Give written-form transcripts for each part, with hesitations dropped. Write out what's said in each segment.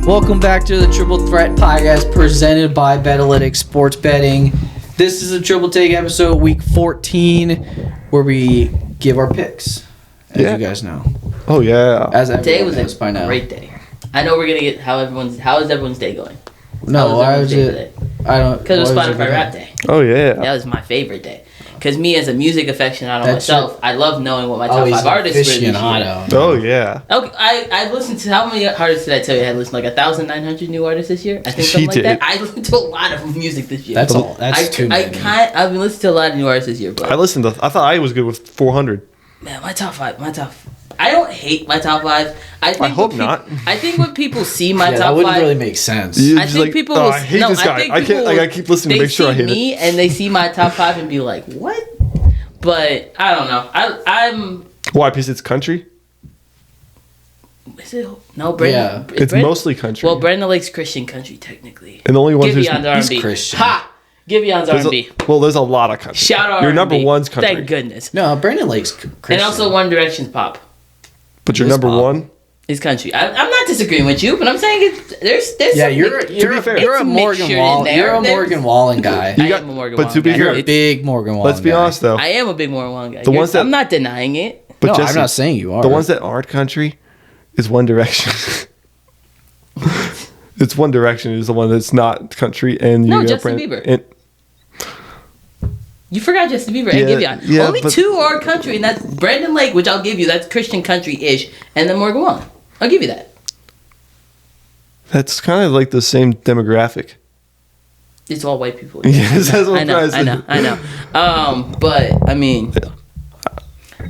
Welcome back to the Triple Threat Podcast presented by Betalytics Sports Betting. This is a Triple Take episode, week 14, where we give our picks, as you guys know. Oh, yeah. As Today was knows by now. a great day. I know we're going to get how is everyone's day going? No, why was it? I don't. Because it was why Spotify Rap Day. Oh, yeah. That was my favorite day. Because me, as a music aficionado That's myself, I love knowing what my top 5 artists were this year. Oh, yeah. Okay, I listened to, how many artists did I tell you I had listened? Like 1,900 new artists this year? I think She something like did. that. I listened to a lot of music this year. That's all. That's too many. I've been listening to a lot of new artists this year, but I thought I was good with 400. man, my top 5. I don't hate my top 5. I hope not. I think when people see my Yeah, top that wouldn't 5, really make sense. Yeah. I Just think like, people oh, will. I hate no, this guy. think I can't- people like, I keep listening to they make sure I see hate me and they see my top 5 and be like, "What?" But I don't know. I'm. Why? Because it's country? Is it no Brandon? Yeah. is It's Brandon- mostly country. Well, Brandon likes Christian country technically. And the only one who's... Givion's R&B. Christian. Ha! Givion's There's R&B. there's a lot of country. Shout out Your R&B. number one's country. Thank goodness. No, Brandon Lake's Christian. And also One Direction's pop But your Who's number pop? one? is country. I'm not disagreeing with you, but I'm saying there's Yeah, some you're be fair. you're a it's Morgan mixtured in Wallen. there. You're a There's- Morgan Wallen guy. You I got- am a Morgan but to Wallen be guy. fair- You're a big Morgan Wallen Let's be guy. honest, though. I am a big Morgan Wallen guy. The ones that- I'm not denying it. But No, Jesse, I'm not saying you are. the ones that aren't country is One Direction. It's One Direction is the one that's not country. And No, got Justin Bieber. And, You forgot Justin Bieber Yeah, and Giveon. yeah, Only but- 2 are country, and that's Brandon Lake, which I'll give you. That's Christian country-ish, and then Morgan Wallen. I'll give you that. that's kind of like the same demographic. It's all white people. Yes, that's what I know, I'm trying to I know. But I mean,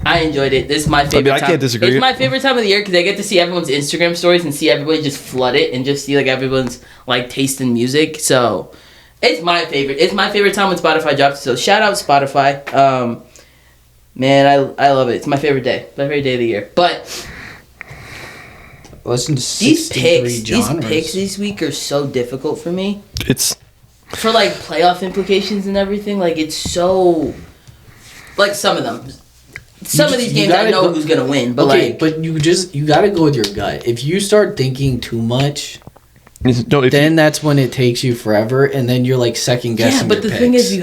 I enjoyed it. This is my favorite. I time. can't disagree. It's my favorite time of the year because I get to see everyone's Instagram stories and see everybody just flood it and just see like everyone's like taste in music. So it's my favorite. It's my favorite time when Spotify drops. So shout out Spotify. Man, I love it. It's my favorite day. My favorite day of the year. But Listen to these 63 genres. picks this week are so difficult for me. It's For like playoff implications and everything, like it's so like some of them. Some of these you games I gotta know go- who's gonna win, but Okay, like but you gotta go with your gut. If you start thinking too much, no. If then that's when it takes you forever, and then you're like second guessing. yeah, but your the thing picks. is you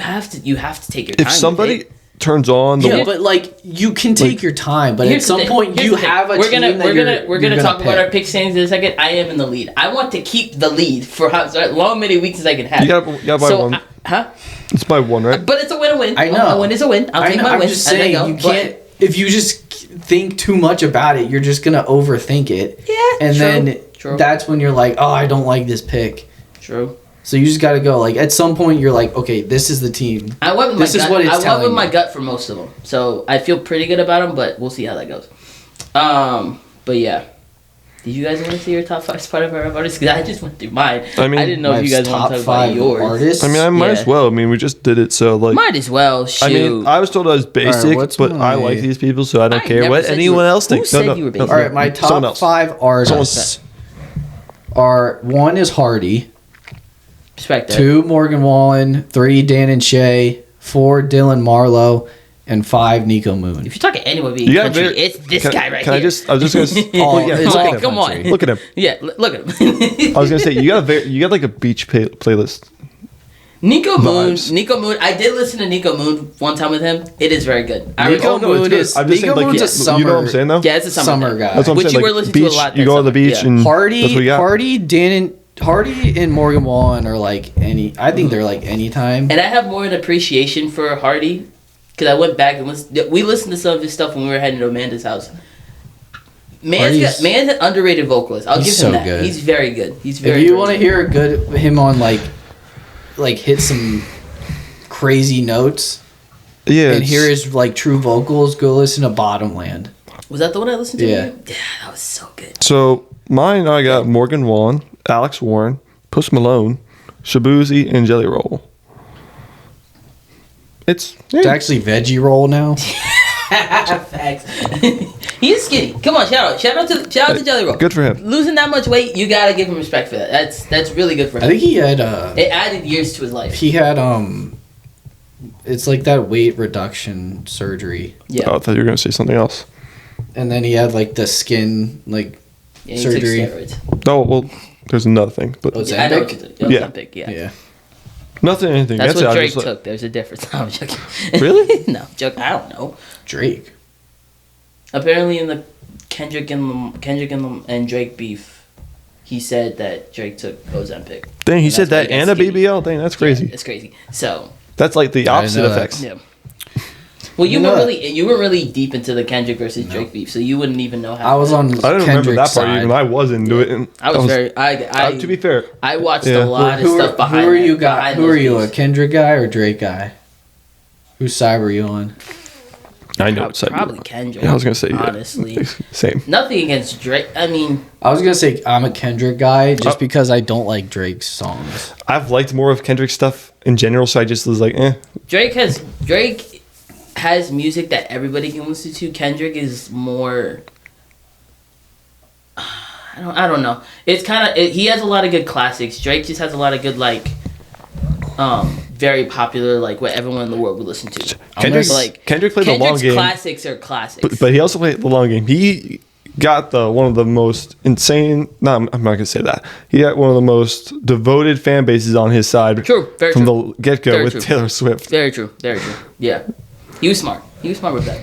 have to take your time. if somebody with it. turns on the Yeah, but like you can take your time, but at Here's the some thing. point Here's you the thing. have a we're team gonna that we're you're gonna talk about pick. our pick standings in a second. I am in the lead. I want to keep the lead for how long many weeks as I can have. You gotta buy one. Huh? It's by one, right? But it's a win-win. I know. A win is a win. I'll I take know, my I'm win. just as I saying go, you but- can't. If you just think too much about it, you're just gonna overthink it. Yeah, and true, then true. that's when you're like, oh, I don't like this pick. True. So you just gotta go. Like at some point, you're like, okay, this is the team. I went with This my is gut. what it's I went telling with my you. gut for most of them, so I feel pretty good about them. But we'll see how that goes. But yeah, did you guys want to see your top 5 Spotify rap artists? Because I just went through mine. I mean, I didn't know if you guys want to talk about yours. artists. I mean, I might Yeah. as well. I mean, we just did it, so like. Might as well. Shoot. I mean, I was told I was basic, what's but my- I like these people, so I don't I care never what said anyone you were- else who thinks. said you were basic? All right, my someone top else. 5 artists Someone's- are: 1 is Hardy, respect that. 2 Morgan Wallen, 3 Dan and Shay, 4 Dylan Marlowe, and 5 Nico Moon. If you're talking anyone being You got country, very- it's this can, guy right can here. I was just gonna. Oh, yeah, it's look all at him. come on. country. Look at him. Yeah, look at him. I was gonna say you got like a beach playlist. Nico Moon. Vibes. Nico Moon. I did listen to Nico Moon one time with him. It is very good. I Nico recall- no, it's Moon good. is I'm just Nico saying, like, Moon's a yeah, summer. you know what I'm saying, though? Yeah, it's a summer Summer guy. That's what I'm Which saying. you were Like, listening to a beach, lot you that go on the summer, beach yeah. and that's what you got. Hardy, and Morgan Wallen are like any. I think they're like anytime. And I have more an appreciation for Hardy because I went back and we listened to some of his stuff when we were heading to Amanda's house. Man's an underrated vocalist. I'll give He's him so that. good. He's very good. He's very. If you very want to good. hear a good him on like hit some crazy notes Yeah, and hear his like true vocals, go listen to Bottomland. Was that the one I listened to? Yeah. Yeah, that was so good. So mine, I got Morgan Wallen, Alex Warren, Post Malone, Shabuzi, and Jelly Roll. It's It's actually veggie roll now. Facts. He is skinny. Come on, shout out to Jelly Roll. good for him. Losing that much weight, you gotta give him respect for that. That's really good for him. I think he had It added years to his life. it's like that weight reduction surgery, Yeah. Oh, I thought you were gonna say something else. and then he had like the skin like Yeah, he surgery. took steroids. Oh well, There's another thing, but Oh, I know what Ozempic? you're Yeah. Ozempic, yeah. Yeah. nothing, anything. That's it. what I Drake just, took. There's a difference. I'm joking. Really? No, joke. I don't know. Drake. Apparently, in the Kendrick and Drake beef, he said that Drake took Ozempic. Dang, he And said that's why that he and got a skinny. BBL. Dang, that's crazy. Yeah, it's crazy. So, That's like the I didn't opposite know that. effects. yeah. Well, you You know weren't that. really deep into the Kendrick versus Drake beef, so you wouldn't even know how. I was on I didn't remember Kendrick's that part side. even. I was into it. And I was very. to be fair, I watched Yeah. a lot of Who stuff are, behind. who are you behind guy? Who those are you? A beefs. Kendrick guy or Drake guy? Whose side were you on? I know it's Probably Kendrick. I was gonna say yeah. honestly. Same. Nothing against Drake. I mean, I was gonna say I'm a Kendrick guy just Oh. because I don't like Drake's songs. I've liked more of Kendrick stuff in general, so I just was like, eh. Drake has music that everybody can listen to. Kendrick is more. I don't know. It's kind of he has a lot of good classics. Drake just has a lot of good very popular what everyone in the world would listen to. Kendrick played the long Kendrick's game, classics are classics. but he also played the long game. He got one of the most insane. No, I'm not gonna say that. He got one of the most devoted fan bases on his side. True, very from true. the get go Very with true. Taylor Swift. Very true. Very true. Yeah, he was smart. He was smart with that.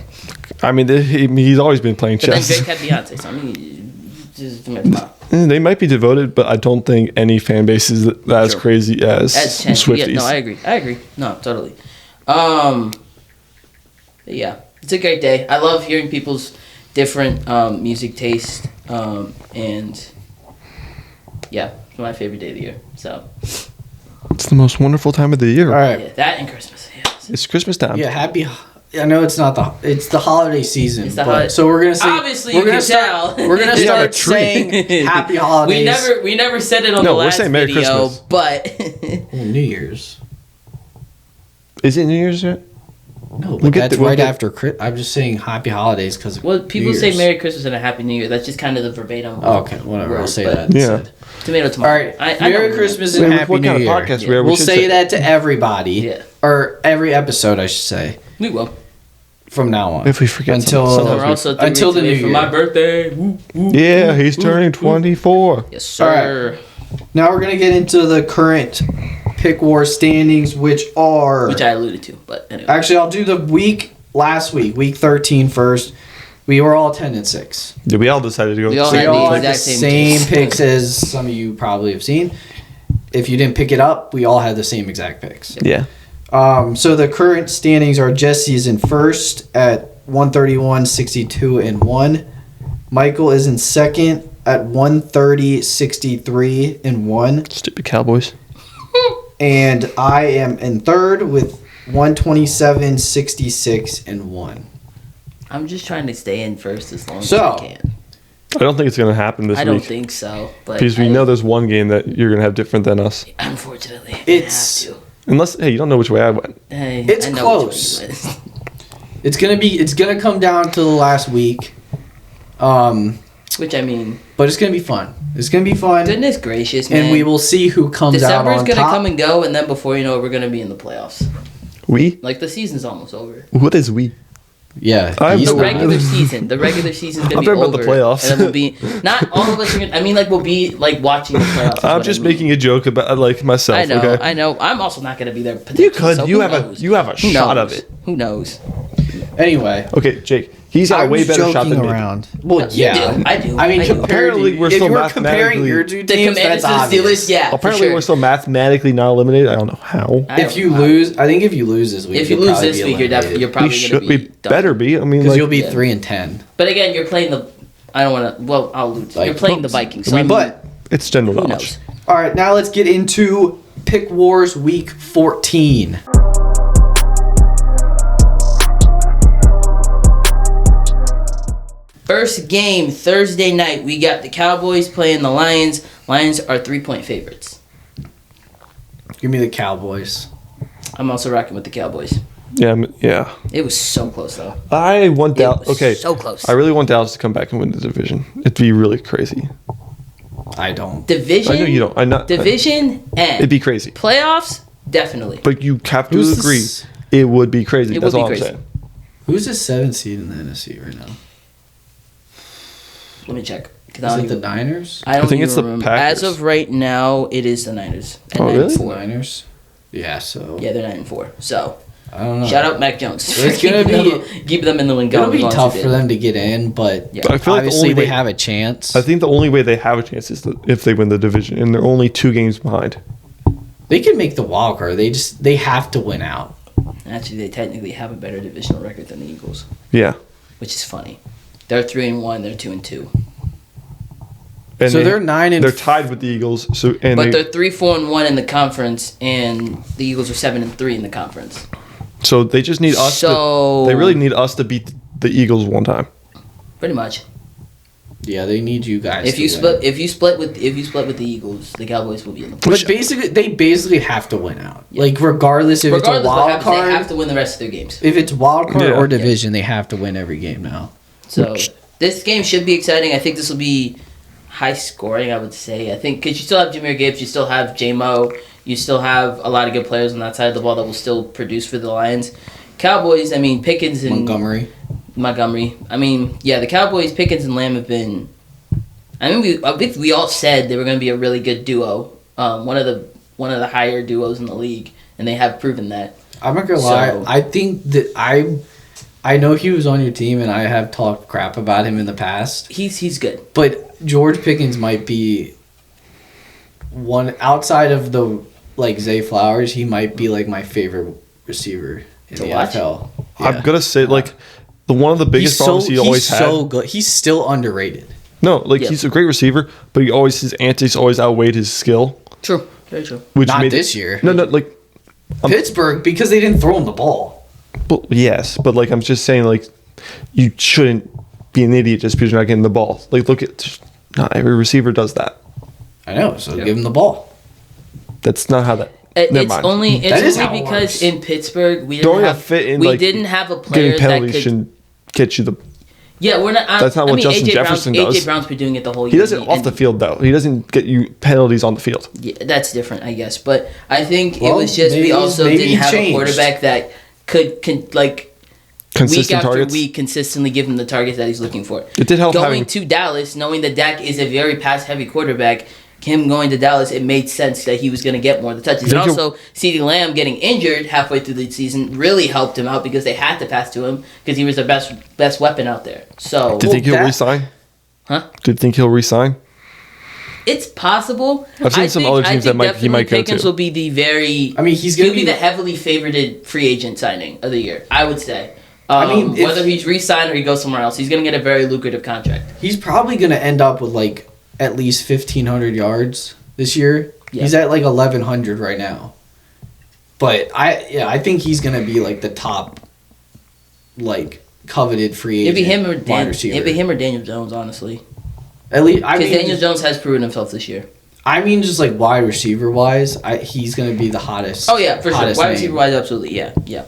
I mean, he's always been playing But then chess. Drake had Beyonce, so I mean, just a minute. They might be devoted, but I don't think any fan base is as Sure. crazy as As 10. Swifties. Yeah, no, I agree. No, totally. Yeah, it's a great day. I love hearing people's different music taste, and yeah, it's my favorite day of the year. So It's the most wonderful time of the year. All right. yeah, that and Christmas. Yeah. It's Christmas time. Yeah, happy. I know it's not it's the holiday season. It's the but- holiday- so we're gonna say Obviously, we're you gonna can start. tell. We're gonna We have a start tree. saying happy holidays. We never said it on No, the we're last saying Merry video, Christmas. but Oh, New Year's. Is it New Year's yet? No, but We'll get that's the- we'll right get- after. I'm just saying happy holidays because well, people say Merry Christmas and a Happy New Year. That's just kind of the verbatim. Oh, okay, whatever. I'll word, say but that. Yeah. instead. Tomato, All tomato. right. I know Merry what Christmas Wait, and what Happy New kind of Year. podcast we are? We We'll should say that to everybody. Yeah. Or every episode, I should say, We will. from now on. If we forget until something. We're Sometimes also 3 until weeks the away new from year. my birthday. Woo, woo, Yeah, woo, he's woo, turning woo. 24. Yes, All sir. Now we're gonna get into the current pick war standings, which are Which I alluded to, but anyway. actually I'll do the last week, week 13 first. We were all 10-6. Yeah, we all decided to go. We all with We had the the all had the exact same same taste. picks as some of you probably have seen. If you didn't pick it up, we all had the same exact picks. Yeah. So the current standings are Jesse's in first at 131, 62, and 1. Michael is in second at 130, 63, and 1. Stupid Cowboys. And I am in third with 127, 66, and 1. I'm just trying to stay in first as long as So- I can. I don't think it's going to happen this I week. don't think so, but Because we know there's one game that you're going to have different than us. Unfortunately, I It's- have to. Unless, hey, you don't know which way I went. Hey, It's I know close. which one It's gonna come down to the last week. you went. Which I mean, But it's gonna be fun. It's gonna be fun. goodness gracious, man. And we will see who comes out December's on gonna top. come and go, and then before you know it, we're gonna be in the playoffs. We? Like the season's almost over. What is we? Yeah. I'm East- The the regular season. The regular season's gonna I'm be talking over. about the playoffs. And then we'll be not all of us are gonna, I mean we'll be watching the playoffs. is I'm what just I mean. making a joke about myself. I know, Okay. I know. I'm also not gonna be there. You potentially, could. so You who have knows? a Who shot knows? of it. Who knows? Anyway. Okay, Jake. He's got I a way was better shot joking than me. around. Well, You yeah. do. I do. I mean, I do. Apparently, we're if still you were comparing mathematically- your two The teams, Commanders that's and the obvious. Steelers, yeah. Apparently, for sure. we're still mathematically not eliminated. I don't know how. I If don't you know. lose, I think if you lose this week, If you you'll lose probably this be week, you're definitely you're We probably should. gonna be We done. better be. I mean, because like, you'll be Yeah. 3-10. But again, you're playing the. I don't want to. Well, I'll lose. You're Like, playing the Vikings. So I mean, But it's general who knowledge. knows? all right, now let's get into Pick Wars Week 14. First game Thursday night, we got the Cowboys playing the Lions. Lions are 3-point favorites. Give me the Cowboys. I'm also rocking with the Cowboys. Yeah. It was so close though. I want It Dallas. was Okay, so close. I really want Dallas to come back and win the division. It'd be really crazy. I don't. Division. I know you don't. I'm not. Division It'd and be crazy. playoffs, definitely. But you have to Who's agree, this- it would be crazy. It That's would be all crazy. I'm saying. Who's the 7th seed in the NFC right now? Let me check. 'Cause Is don't it the even- Niners? I don't think even it's the remember. Packers. As of right now, it is the Niners. At Oh, really? 9-4. Niners. Yeah. So Yeah, they're 9-4. So I don't know. shout out Mac Jones. It's gonna keep them in the win. It'll be tough for them to get in, but Yeah. But I feel like the obviously only they way, have a chance. I think the only way they have a chance is if they win the division, and they're only 2 games behind. They can make the wild card. They have to win out. Actually, they technically have a better divisional record than the Eagles, Yeah. which is funny. They're 3-1. They're 2-2. And So they're 9 and they're tied with the Eagles. So and But they, they're 3-4-1 in the conference, and the Eagles are 7-3 in the conference. so they just need us. So- They really need us to beat the Eagles one time. Pretty much. yeah, they need you guys. If to you win. split with the Eagles, the Cowboys will be in the But they basically have to win out. Yeah. Like regardless if Regardless it's a of what wild happens, card, they have to win the rest of their games. if it's wild card Yeah. or division, they have to win every game now. So this game should be exciting. I think this will be high scoring, I would say. I think because you still have Jahmyr Gibbs, you still have J-Mo, you still have a lot of good players on that side of the ball that will still produce for the Lions. Cowboys, I mean, Pickens and Montgomery. I mean, yeah, the Cowboys, Pickens and Lamb have been. I think we all said they were going to be a really good duo, one of the higher duos in the league, and they have proven that. I'm not gonna lie. So- I think that I know he was on your team, and I have talked crap about him in the past. He's good. But George Pickens might be one outside of the like Zay Flowers. He might be like my favorite receiver in To the watch? NFL. I'm gonna say like one of the biggest problems he always had. so good. He's still underrated. No, like Yeah. he's a great receiver, but his antics always outweighed his skill, True. Very true. which Not made this year. No, like Pittsburgh because they didn't throw him the ball. well, yes, but like I'm just saying, like you shouldn't be an idiot just because you're not getting the ball. Like look at not every receiver does that. I know. So Yeah. give him the ball. That's not how that. Never It's mind. only That is it's how only it because works. in Pittsburgh we Throwing didn't a have fit in, we like, didn't have a player getting that penalties could. shouldn't get you the. Yeah, we're not. That's not I what mean, Justin AJ Jefferson Brown's, does. AJ Brown's been doing it the whole year. He doesn't and- off the field though. He doesn't get you penalties on the field. Yeah, that's different, I guess. But I think it Well, was just we maybe- also maybe didn't he have a changed. quarterback that could like Consistent week after targets. week consistently give him the targets that he's looking for. It did help Going having. to Dallas, knowing that Dak is a very pass-heavy quarterback, him going to Dallas, it made sense that he was going to get more of the touches. And Think you'll- also, CeeDee Lamb getting injured halfway through the season really helped him out because they had to pass to him because he was their best weapon out there. So Do you think he'll that- resign? Huh? Do you think he'll resign? it's possible. I've seen some other teams that he might go Pickens to. will be the very. I mean, he's He'll gonna be be the heavily favorited free agent signing of the year, I would say. I mean, if- whether he's re-signed or he goes somewhere else, he's going to get a very lucrative contract. He's probably going to end up with like at least 1,500 yards this year. Yeah. He's at like 1,100 right now. But I think he's going to be like the top, like coveted free It'd agent. be him or wide receiver. it'd be him or Daniel Jones, honestly. At least I Because mean, Daniel Jones has proven himself this year. just like wide receiver wise, he's going to be the hottest. Oh yeah, for sure. hottest Wide name. receiver wise, absolutely. Yeah, yeah.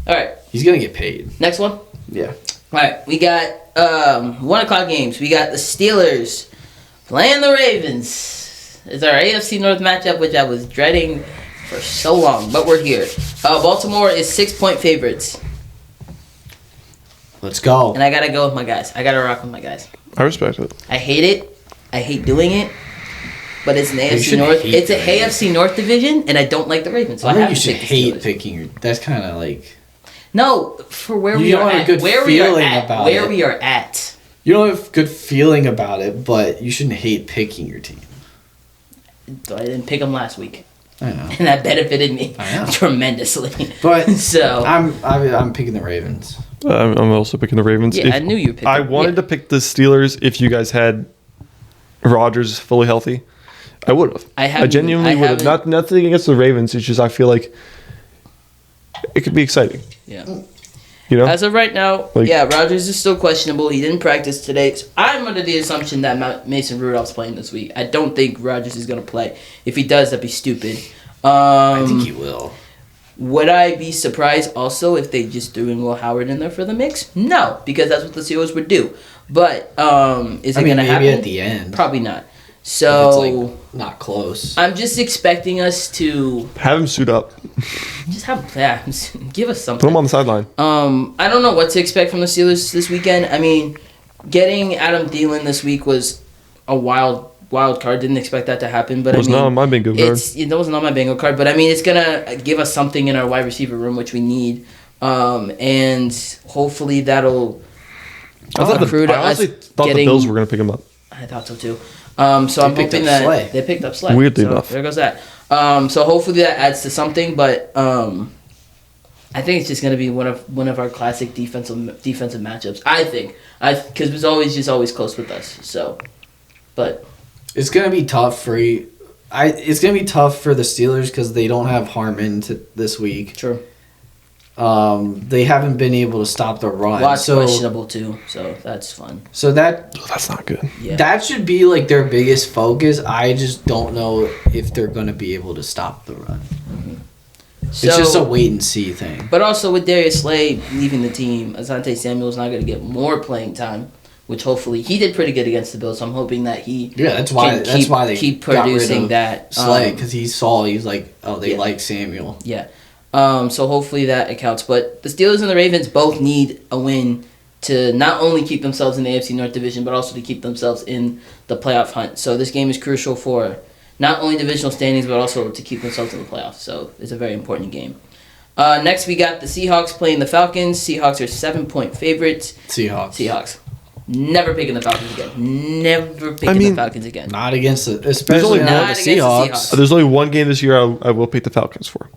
All right, He's going to get paid. next one. Yeah. All right, we got 1:00 games. We got the Steelers playing the Ravens. It's our AFC North matchup, which I was dreading for so long, but we're here. Baltimore is 6-point favorites, Let's go. and I gotta go with my guys. I gotta rock with my guys. I respect it. I hate it. I hate doing it. But it's an AFC shouldn't North. hate It's a doing it. AFC North division, and I don't like the Ravens. So I I, think have you to should pick the hate Steelers. picking your. That's kind of like No, for where You we don't are have a at. good Where we are feeling at. about Where it. we are at. you don't have a good feeling about it, but you shouldn't hate picking your team. So I didn't pick them last week, I know. and that benefited me I know. tremendously. But So I'm picking the Ravens. I'm also picking the Ravens. yeah, If- I knew you were picking. I wanted to pick the Steelers if you guys had Rodgers fully healthy. I would have. I haven't- genuinely I would have. haven't- Nothing against the Ravens. It's just I feel like it could be exciting. Yeah. You know, As of right now, Like- yeah, Rodgers is still questionable. He didn't practice today. So I'm under the assumption that Mason Rudolph's playing this week. I don't think Rodgers is going to play. If he does, that'd be stupid. I think he will. Would I be surprised also if they just threw in Will Howard in there for the mix? No, because that's what the Steelers would do. But is it going to maybe happen? at the end. Probably not. If So it's like not close. I'm just expecting us to have him suit up. just have give us Put something. him on the sideline. I don't know what to expect from the Steelers this weekend. I mean, getting Adam Thielen this week was a wild card. Didn't expect that to happen, but It was I mean, not on my bingo card. that wasn't on my bingo card. But I mean, it's gonna give us something in our wide receiver room which we need, and hopefully that'll. I honestly thought the Bills were going to pick him up. I thought so too. So I'm picked hoping up that Slay. they picked up Slay. Weirdly So enough. there goes that. So hopefully that adds to something, but I think it's just gonna be one of our classic defensive matchups. I think because it was always close with us. So, but It's gonna be tough for you. It's gonna be tough for the Steelers because they don't have Harmon this week. true. They haven't been able to stop the run. Watt's so questionable too, so that's fun. so that Oh, that's not good. Yeah. that should be like their biggest focus. I just don't know if they're gonna be able to stop the run. So, It's just a wait and see thing. but also with Darius Slay leaving the team, Asante Samuel's not going to get more playing time, which hopefully he did pretty good against the Bills. So I'm hoping that he Yeah, that's why. can They keep got rid producing of that Slay because he's like, oh, they yeah. like Samuel. Yeah. So hopefully that accounts. But the Steelers and the Ravens both need a win to not only keep themselves in the AFC North Division, but also to keep themselves in the playoff hunt. So this game is crucial for not only divisional standings, but also to keep themselves in the playoffs. So it's a very important game. Next, we got the Seahawks playing the Falcons. Seahawks are 7-point favorites. Seahawks. Never picking the Falcons again. Never picking the Falcons again. Not against the, especially only not not the against the Seahawks. Seahawks. There's only one game this year I will pick the Falcons for.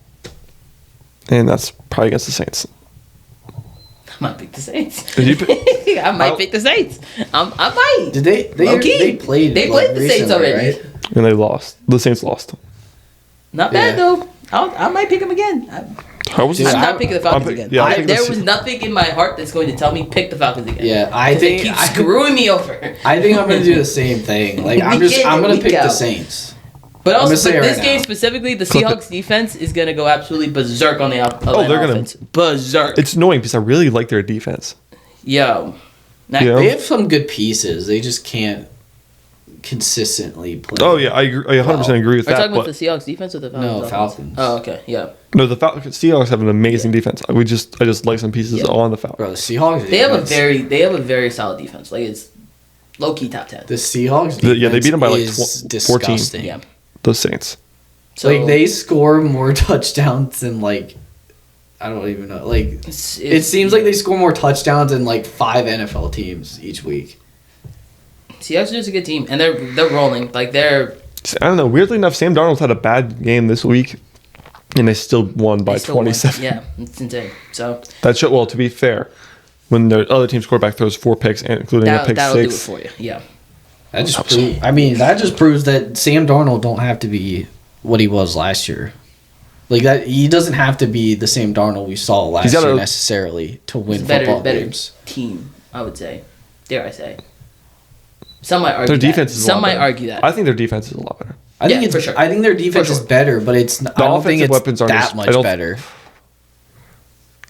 And that's probably against the Saints. I might pick the Saints. Did you pick- I might pick the Saints. I might. Did they Low-key. played They played the Saints recently, already. right? And they lost. The Saints lost. Not bad Yeah. though. I might pick them again. How was Dude, this? I'm not picking the Falcons I'm again. yeah, I'm picking There the was nothing in my heart that's going to tell me pick the Falcons again. Yeah, I 'Cause they think keep screwing me over. I think I'm gonna do the same thing. Like I'm Week in and gonna week pick the out. Saints. But I'm also, gonna say for it this right game now. specifically, the Clip Seahawks defense is going to go absolutely berserk on the Oh, they're gonna- offense. Berserk. It's annoying because I really like their defense. Yo. Now, Yeah. They have some good pieces. They just can't consistently play. Oh yeah, I 100% agree with Are you that. talking about But the Seahawks defense or the Falcons? No, offense? Falcons. Oh, okay. Yeah. no, the Seahawks have an amazing defense. I just like some pieces Yeah. on the Falcons. Bro, the Seahawks. They have a defense- very solid defense. Like, it's low-key top 10. The Seahawks. Yeah, they beat them by, like, is 14. disgusting. Yeah. The Saints. So, Like they score more touchdowns than like I don't even know. Like it seems like they score more touchdowns than like 5 NFL teams each week. Seahawks are just a good team, and they're rolling. Like, they're I don't know. Weirdly enough, Sam Darnold had a bad game this week, and they still won by they still won. 27. Yeah, it's insane. So That should, well, to be fair, when the other team's quarterback throws 4 picks, and including a pick that'll do it 6, for you. Yeah. That just that just proves that Sam Darnold don't have to be what he was last year. Like that, he doesn't have to be the same Darnold we saw last gotta- year necessarily to win It's a football better games. team, I would say. Dare I say? Some might argue their that. defense is a Some lot might better. argue that. I think their defense is a lot better. I think Yeah, it's for sure. I think their defense For is sure. better, but it's I don't think offensive it's weapons aren't that as- I much don't- better.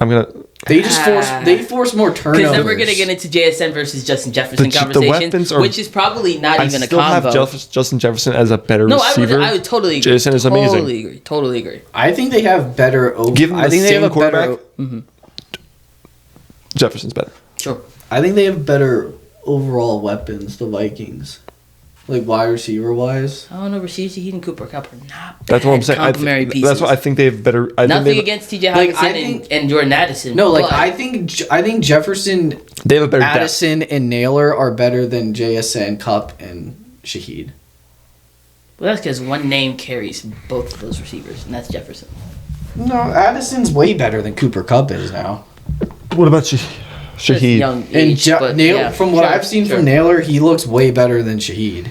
I'm going to. They just force more turnovers. Because then we're gonna get into JSN versus Justin Jefferson The conversation, weapons are- which is probably not I even a still have convo. Justin Jefferson as a better No, receiver. I would totally agree. Jason is amazing. Totally agree. I think they have better. Give them I the think they same have a better. quarterback. Jefferson's better. Sure. I think they have better overall weapons. The Vikings, like wide receiver wise. I don't know. Rasheed Shaheed and Cooper Kupp are not bad That's what I'm saying. complementary pieces. That's what I think they have better. I think Nothing they have, against TJ Like, Hawkinson I think- and Jordan Addison. No, like but I think Jefferson, they have a better depth. Addison, and Naylor are better than JSN, Cup, and Shaheed. Well, that's because one name carries both of those receivers, and that's Jefferson. No, Addison's way better than Cooper Cup is now. What about Just Shaheed? young And age, but yeah, from what sure, I've seen sure. from Naylor, he looks way better than Shaheed.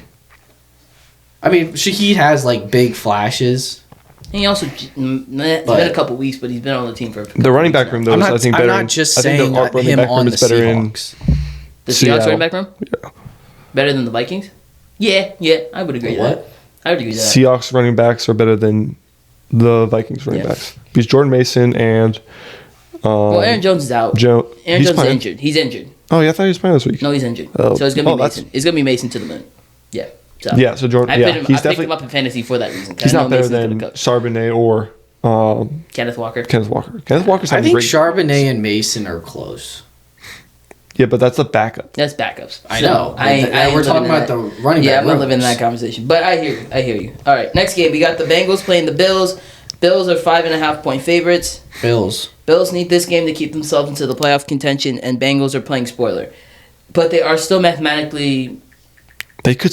I mean, Shaheed has like big flashes. And he also, it's been a couple weeks, but he's been on the team for a couple The running weeks back now. room, though, I'm is, not, I think I'm better. not just I think saying the running him back room on the is better in Seahawks. The Seahawks Seattle. running back room? Yeah. Better than the Vikings? Yeah, I would agree with What? that. I would agree with that. Seahawks running backs are better than the Vikings running Yeah. backs because Jordan Mason and Well, Aaron Jones is out. Joe. Aaron he's Jones is playing. injured. He's injured. Oh yeah, I thought he was playing this week. No, he's injured. Oh. So it's gonna Oh, be that's- Mason. It's gonna be Mason to the moon. Yeah. So Yeah, so Jordan. I Yeah, picked him, he's I picked him definitely. up in fantasy for that reason. 'cause He's I know not better Mason's than gonna cook. Charbonnet or Kenneth Walker. Kenneth Walker. Kenneth Walker's I having think great. Charbonnet and Mason are close. Yeah, but that's a backup. That's backups. I So, know. ain't We're living talking in about that. the running back. Yeah, I'm not living in rooms. that conversation. But I hear you. All right, next game we got the Bengals playing the Bills. Bills are 5.5-point favorites. Bills. Bills need this game to keep themselves into the playoff contention, and Bengals are playing spoiler. But they are still mathematically They could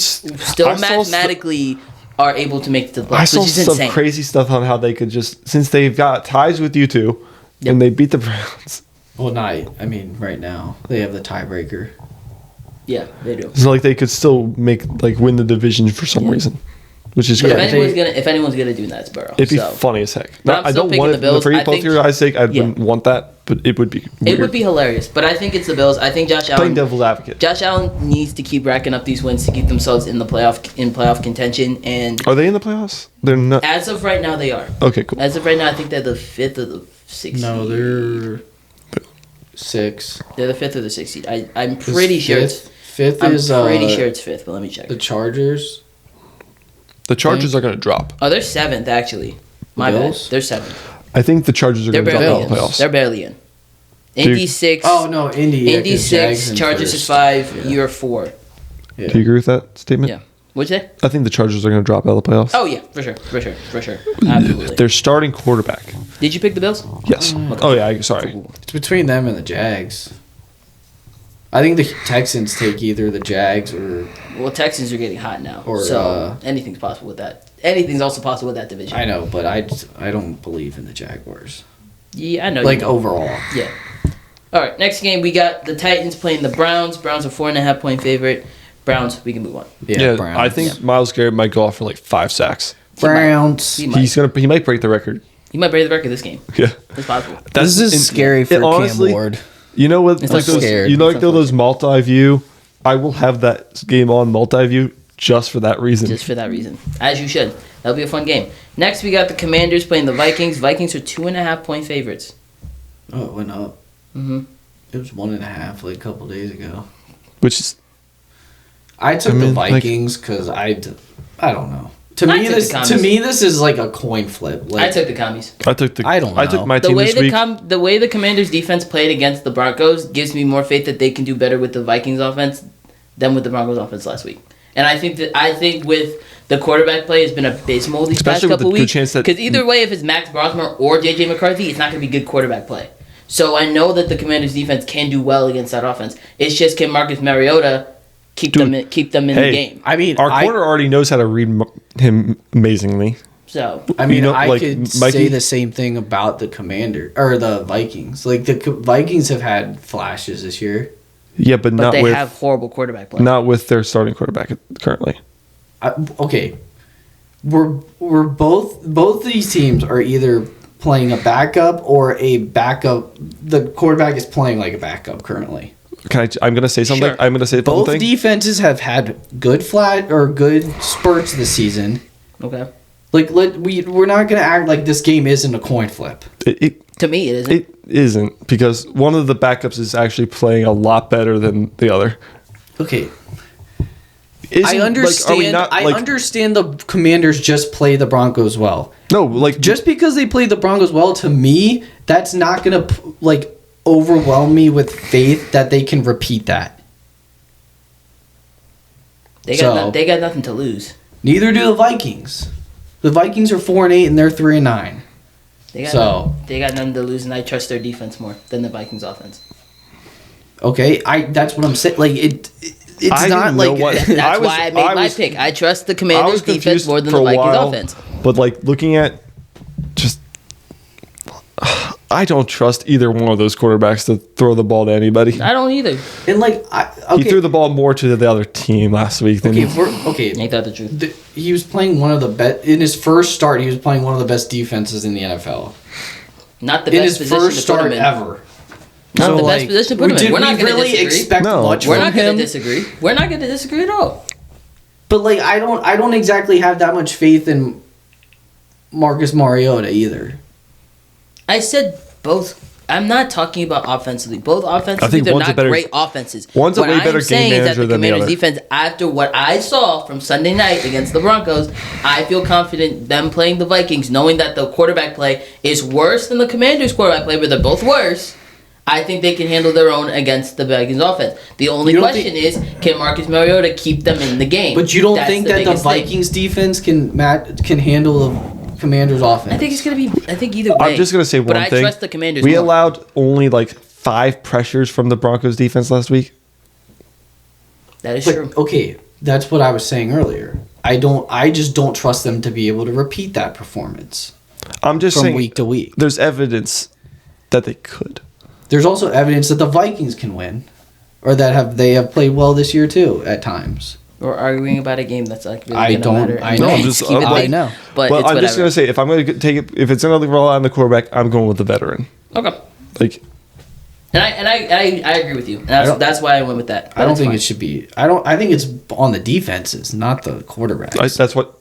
are able to make it to the I playoffs, saw which is some insane. crazy stuff on how they could just, since they've got ties with you two, Yep. and they beat the Browns. Well, right now they have the tiebreaker. Yeah, they do. It's like they could still win the division for some reason, which is If great. anyone's gonna do that, it's Burrow. It'd be So. funny as heck. But I'm I still don't picking want the it Bills. for I both think- your guys' sake. I Yeah. wouldn't want that, but it would be. Weird. It would be hilarious, but I think it's the Bills. I think Josh playing Allen. devil's advocate. Josh Allen needs to keep racking up these wins to keep themselves in the playoff contention. And Are they in the playoffs? They're not. as of right now, they are. Okay, cool. As of right now, I think they're the 5th or the 6th. No, they're 6. They're the 5th or the 6th seed. I'm pretty sure it's. Fifth I'm is pretty sure it's 5th, but let me check. the Chargers. The Chargers are going to drop. Oh, they're 7th actually. My bad. Bills? They're 7th. I think the Chargers are They're going to drop barely out of the in. playoffs. They're barely in. Indy 6. Oh no, Indy. Yeah, Indy 'cause Jags 6. in Chargers first. is 5. Yeah. You're 4. Yeah. Do you agree with that statement? Yeah. What'd you say? I think the Chargers are going to drop out of the playoffs. Oh yeah, for sure. Absolutely. Their starting quarterback. Did you pick the Bills? Yes. Oh yeah. Sorry. It's between them and the Jags. I think the Texans take either the Jags or Well, Texans are getting hot now, Or, so anything's possible with that. Anything's also possible with that division. I know, but I don't believe in the Jaguars. Yeah, I know. Like you don't. overall. Yeah. All right, next game we got the Titans playing the Browns. Browns are 4.5-point favorite. Browns, we can move on. Yeah, Browns. I think Miles Garrett might go off for like 5 sacks. Browns. He might. He might break the record. He might break the record this game. Yeah. It's possible. This is scary for honestly, Cam Ward. You know what? It's Like those, scared. you know, It's like those multi-view. I will have that game on multi-view just for that reason. Just for that reason, as you should. That'll be a fun game. Next, we got the Commanders playing the Vikings. Vikings are 2.5-point favorites. Oh, it went up. Mm-hmm. It was 1.5 like a couple days ago. Which is I took I mean, the like- Vikings because I don't know. I took the Commies. To me this is like a coin flip. Like I took the Commies. I took I don't I took know. my The team way this week. the way the Commanders defense played against the Broncos gives me more faith that they can do better with the Vikings offense than with the Broncos offense last week. And I think with the quarterback play has been abysmal these Especially past with the couple good weeks. chance that- Because either way, if it's Max Brosmer or JJ McCarthy, it's not going to be good quarterback play. So I know that the Commanders defense can do well against that offense. It's just can Marcus Mariota keep them in hey, the game. I mean Our corner already knows how to read him amazingly. So I mean, You know, I like, could Mikey- say the same thing about the Commander or the Vikings. Like the Vikings have had flashes this year. Yeah, but not they with have horrible quarterback play. not with their starting quarterback currently. Okay, we're both these teams are either playing a backup or a backup. The quarterback is playing like a backup currently. I'm gonna say something. Sure. I'm gonna say Both something. defenses have had good good spurts this season. Okay. Like we're not gonna act like this game isn't a coin flip. To me, it isn't. It isn't because one of the backups is actually playing a lot better than the other. Okay, Isn't, I understand. Like, are we not, I like, understand the Commanders just play the Broncos well. No, like Just because they play the Broncos well, to me, that's not gonna like overwhelm me with faith that they can repeat that. They So- got they got nothing to lose. Neither do the Vikings. The Vikings are 4-8 and they're 3-9. They got nothing to lose, and I trust their defense more than the Vikings offense. Okay, that's what I'm saying. Like it's I not didn't know like what- That's why I made my pick. I trust the Commanders' defense more than the Vikings offense. But like looking at just, I don't trust either one of those quarterbacks to throw the ball to anybody. I don't either. and like He threw the ball more to the other team last week than Ain't that the truth? He was playing one of the best in his first start. He was playing one of the best defenses in the NFL. Not the In best his position first to put start him in. ever. Not So, the best like, position to put him in. did We're not we going to really disagree. expect No. much We're from not going him. to disagree. We're not going to disagree at all. But like I don't exactly have that much faith in Marcus Mariota either. I said both. I'm not talking about offensively. Both I offensively, think they're one's a not better- great offenses. one's a What way I'm better game saying is that manager the than the Commanders' other. defense, after what I saw from Sunday night against the Broncos, I feel confident them playing the Vikings, knowing that the quarterback play is worse than the Commanders' quarterback play, but they're both worse. I think they can handle their own against the Vikings offense. The only You don't question is, can Marcus Mariota keep them in the game? But you don't That's think that the biggest thing. Vikings defense can handle the Commanders offense? I think it's gonna be. I think either way. I'm just gonna say one but thing. I trust the Commanders. We more. allowed only like 5 pressures from the Broncos defense last week. That is But, true. okay, that's what I was saying earlier. I just don't trust them to be able to repeat that performance I'm just from saying week to week. there's evidence that they could. There's also evidence that the Vikings can win, or that they have played well this year too at times. We're arguing about a game that's like really I gonna don't- matter. I And know. we I'm just just- keep it I big, know. But Well, it's I'm just whatever. gonna say if I'm gonna take it, if it's gonna rely on the quarterback, I'm going with the veteran. Okay. Like And I agree with you. And don't- that's why I went with that. I don't think fine. it should be. I think it's on the defenses, not the quarterbacks. that's what.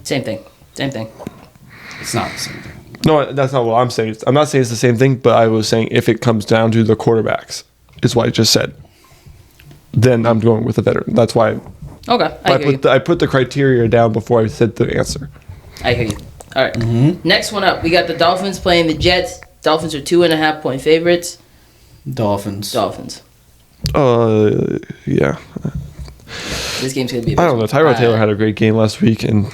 Same thing. Same thing. It's not the same thing. No, that's not what I'm saying. I'm not saying it's the same thing, but I was saying if it comes down to the quarterbacks, is what I just said. Then I'm going with the veteran. That's why Okay. I hear you. I put the criteria down before I said the answer. I hear you. All right. Next one up, we got the Dolphins playing the Jets. Dolphins are 2.5-point favorites. Dolphins. Dolphins. Yeah. This game's gonna be. I don't know. Tyrod Taylor had a great game last week, and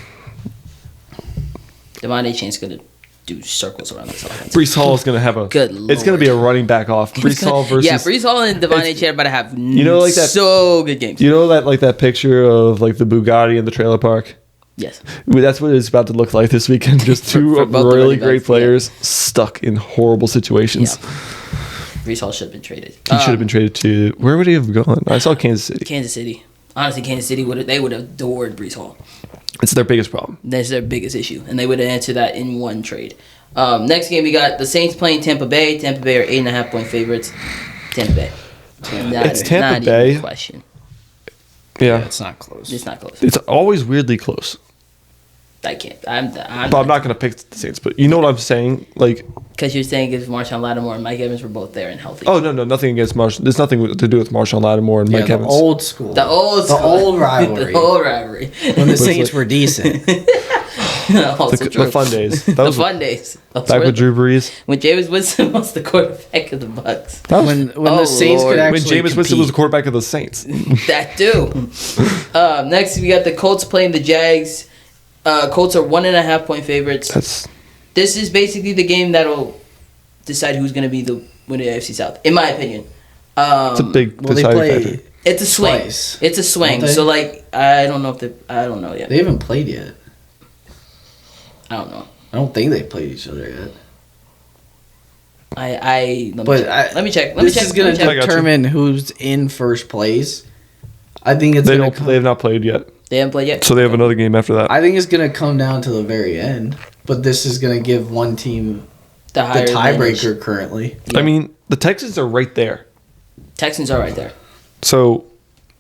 Devontae Chain's gonna do circles around this offense. Brees Hall is going to have a. Good It's going to be a running back off. Brees Hall versus. Yeah, Brees Hall and Devontae Chain about to have like that- so good games. You know that picture of like the Bugatti in the trailer park. Yes. That's what it's about to look like this weekend. Just two for both the really running great backs, players stuck in horrible situations. Yeah. Brees Hall should have been traded. He should have been traded to where would he have gone? I saw Kansas City. Kansas City. Honestly, Kansas City would have adored Brees Hall. It's their biggest problem. That's their biggest issue, and they would have answered that in one trade. Next game, we got the Saints playing Tampa Bay. Tampa Bay are 8.5-point favorites. Tampa Bay. It's Tampa not Bay. Even a question. Yeah, It's not close. It's not close. it's always weirdly close. I can't. But I'm not going to pick the Saints. But you know what I'm saying? Like, Because you're saying if Marshawn Lattimore and Mike Evans were both there and healthy. oh no, nothing against Marshawn. There's nothing to do with Marshawn Lattimore and Yeah, Mike the Evans. old school. The old rivalry. the old rivalry. when the Saints were decent. Also the true. fun days. That The was fun days. Those back were with Drew Brees. when Jameis Winston was the quarterback of the Bucks. when Oh, the Saints Lord. could When actually Jameis Winston was the compete. quarterback of the Saints. That too. Next, we got the Colts playing the Jags. Colts are 1.5-point favorites. That's This is basically the game that'll decide who's going to be the winner of the AFC South, in my opinion. a big Well, they deciding play. factor. It's a swing. Twice. It's a swing. Don't they? So like, I don't know yet. They haven't played yet. I don't know. I don't think they played each other yet. Let me check. This is going I to got you. determine who's in first place. I think it's They going don't. They have not played yet, They haven't played yet. so they have another game after that. I think it's going to come down to the very end. But this is going to give one team The the higher advantage. tiebreaker currently. Yeah. I mean, the Texans are right there. Texans are right there. So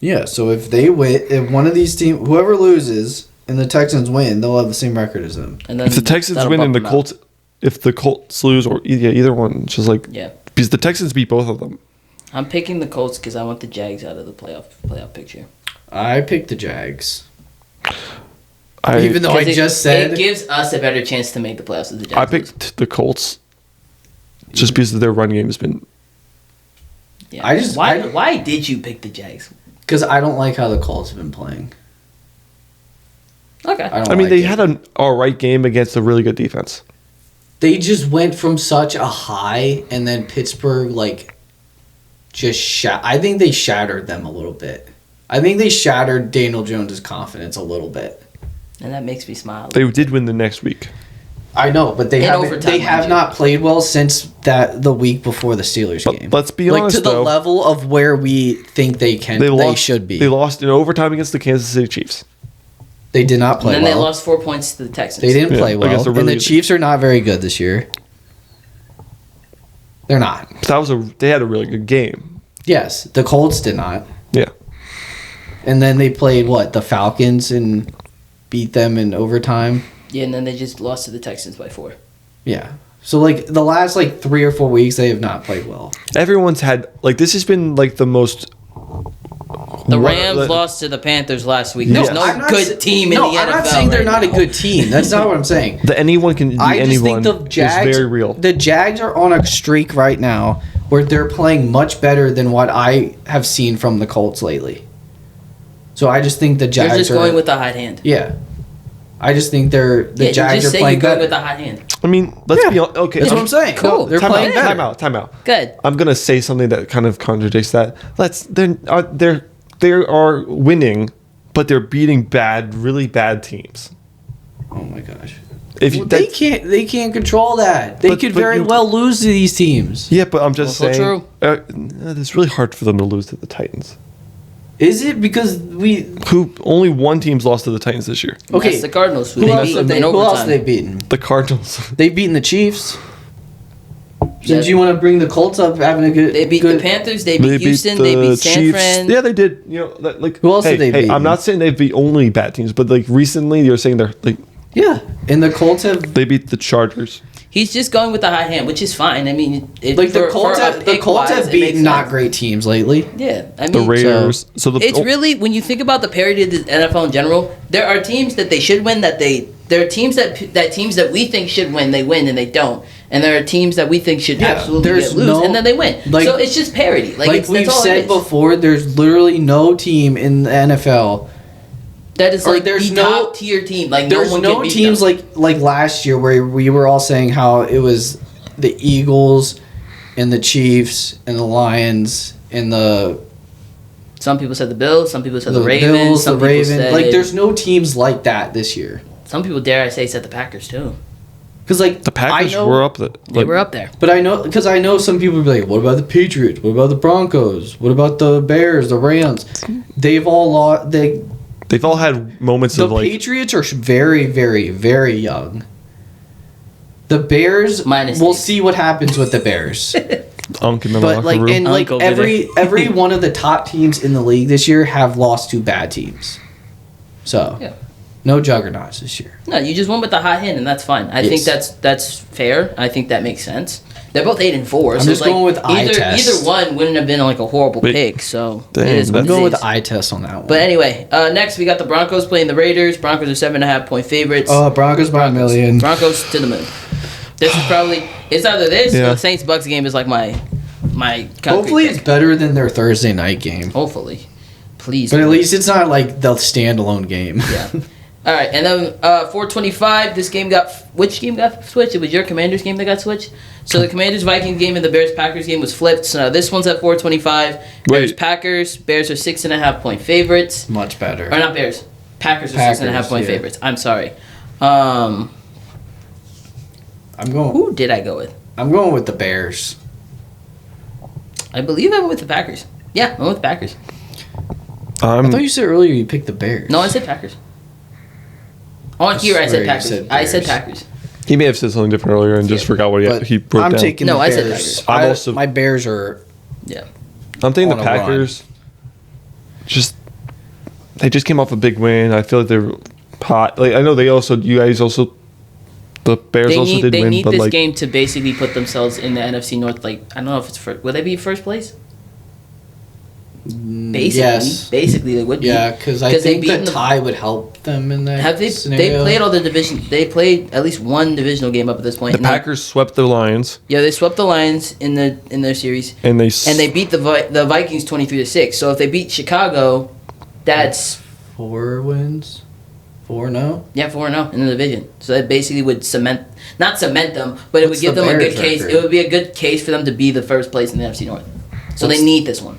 Yeah, so if they win, if one of these teams, whoever loses and the Texans win, they'll have the same record as them. And then if the Texans that'll win bump and the them out. Colts, if the Colts lose or either one, it's just like Yeah. because the Texans beat both of them. I'm picking the Colts because I want the Jags out of the playoff picture. I picked the Jags. I Even though I 'Cause just said it gives us a better chance to make the playoffs than the Jags. I picked the Colts just because their run game has been. Yeah. I just- why did you pick the Jags? because I don't like how the Colts have been playing. Okay. I don't. I mean, like they it. had an all right game against a really good defense. They just went from such a high, and then Pittsburgh I think they shattered them a little bit. I think they shattered Daniel Jones' confidence a little bit. And that makes me smile. They did win the next week. I know, but they In haven't. overtime, They mind have you. not played well since the week before the Steelers But game. let's be like honest, to the though, level of where we think they can. They should be. They lost in overtime against the Kansas City Chiefs. They did not play and then well. they lost 4 points to the Texans. They didn't Yeah, play well, against a really and the good- Chiefs are not very good this year. They're not. They had a really good game. Yes, the Colts did not. Yeah. And then they played the Falcons and beat them in overtime. Yeah, and then they just lost to the Texans by 4. Yeah. So the last 3 or 4 weeks they have not played well. Everyone's had this has been the most The What- Rams let- lost to the Panthers last week. No, There's no I'm not good sa- team in no, the NFL. I'm not saying they're right not now. a good team. That's not what I'm saying. The anyone can beat I just anyone think the Jags is very real. The Jags are on a streak right now where they're playing much better than what I have seen from the Colts lately. So I just think the You're Jags just are going with the hot hand. yeah. I just think the Yeah, Jags just are say playing you're going better. with the hot hand. I mean, let's Yeah. be honest. Okay, That's what I'm saying. Cool. They're time playing out, better. time out. Good. I'm gonna say something that kind of contradicts that. They are winning, but they're beating really bad teams. Oh my gosh. If Well, they can't control that. They But- could but very you- well lose to these teams. yeah, but I'm just Also saying. true. It's really hard for them to lose to the Titans. Is it because we Who only one team's lost to the Titans this year? okay? That's the Cardinals who Who they else, beat have they, in who else overtime. have they beaten? The Cardinals. They've beaten the Chiefs. Yeah. Since you want to bring the Colts up, having a good, They beat good, the Panthers. They beat Houston. They beat San Fran. Yeah, they did. Like Who else hey, did they beat? I'm not saying they've beat only bad teams, but like recently you're saying they're like Yeah, and the Colts have they beat the Chargers. He's just going with the hot hand, which is fine. I mean, like the Colts. The Colts have beaten not great teams lately. Yeah, I mean, The Raiders. So the It's really when you think about the parity of the NFL in general. There are teams that they should win. There are teams that teams that we think should win. They win and they don't. And there are teams that we think should Yeah, absolutely there's lose no- and then they win. like- So it's just parity. Like, Like we've that's all it said is. before, there's literally no team in the NFL. That is or like there's the no- top tier team. Like There's no one no can beat teams them. like last year where we were all saying how it was the Eagles and the Chiefs and the Lions and the Some people said the Bills. Some people said the, the Ravens. Bills, some the people Ravens. said, Like there's no teams like that this year. some people dare I say said the Packers too. Because like the Packers I know, were up the They were up there. But I know some people will be like, what about the Patriots? What about the Broncos? What about the Bears, the Rams? They've all lost. They've all had moments The of like Patriots are very, very, very young. The Bears, Minus we'll Steve. see what happens with the Bears. unk in the But locker like, room. and like Uncle every one of the top teams in the league this year have lost to bad teams. So, Yeah. no juggernauts this year. No, you just went with the hot hand, and that's fine. I think Yes. that's fair. I think that makes sense. They're both 8-4. I'm so just it's like going with eye either test. either one wouldn't have been like a horrible Wait. pick. So Dang, it is what I'm it going with is. the eye test on that one. But anyway, next we got the Broncos playing the Raiders. Broncos are 7.5-point favorites. Broncos by a million. Broncos to the moon. This is probably it's either this or Yeah. the Saints Bucks game is like my concrete Hopefully, pick. it's better than their Thursday night game. Hopefully, please. But at least it's not like the standalone game. Yeah. All right, and then 425. This game which game got switched? It was your Commanders game that got switched. So the Commanders Vikings game and the Bears Packers game was flipped. So now this one's at 425. Bears Wait. Packers. Bears are 6.5-point favorites. Much better. Or not Bears. Packers are Packers, 6.5-point yeah. favorites. I'm sorry. I'm going. Who did I go with? I'm going with the Bears. I believe I went with the Packers. Yeah, I went with the Packers. I thought you said earlier you picked the Bears. No, I said Packers. On here, I swear said you Packers. said I said Bears. Packers. he may have said something different earlier and just Yeah. forgot what But he wrote I'm down. taking No, the I said Bears. Packers. I'm also- My Bears are. Yeah. I'm thinking on the a run. Packers they just came off a big win. I feel like they're pot. Like I know you guys also the Bears also did They win, need but this like game to basically put themselves in the NFC North. Like I don't know if it's first. Will they be first place? Basically, Yes. basically they would be. Yeah, because I 'Cause they've think the beaten the- tie would help them in that Have they? scenario. They played all the division. They played at least one divisional game up at this point. the and they- Packers swept the Lions yeah, they swept the Lions in their series, and they and they beat the Vikings 23-6. So if they beat Chicago, that's 4 wins. 4-0. 4-0 in the division. So that basically would not cement them, but it What's would give the them a good Bears case. record? It would be a good case for them to be the first place in the NFC North. So What's- they need this one.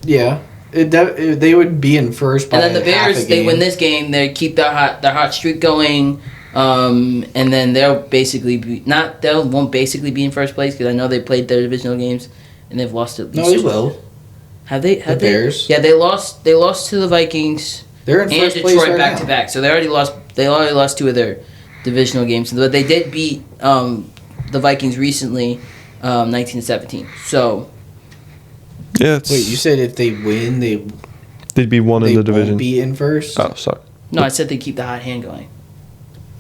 Yeah. They would be in first by And then the half a Bears, they game. win this game. They keep their hot streak going, and then they'll basically won't basically be in first place because I know they played their divisional games and they've lost at least. No, they will. Have they? Have The they? Bears. Yeah, they lost. They lost to the Vikings They're in and first place Detroit right back now. to back. So they already lost. They already lost 2 of their divisional games, but they did beat the Vikings recently, 19-17. So yeah. It's, Wait, you said if they win, they'd be one they in the won't division. be in first. Oh, sorry. no, I said they keep the hot hand going.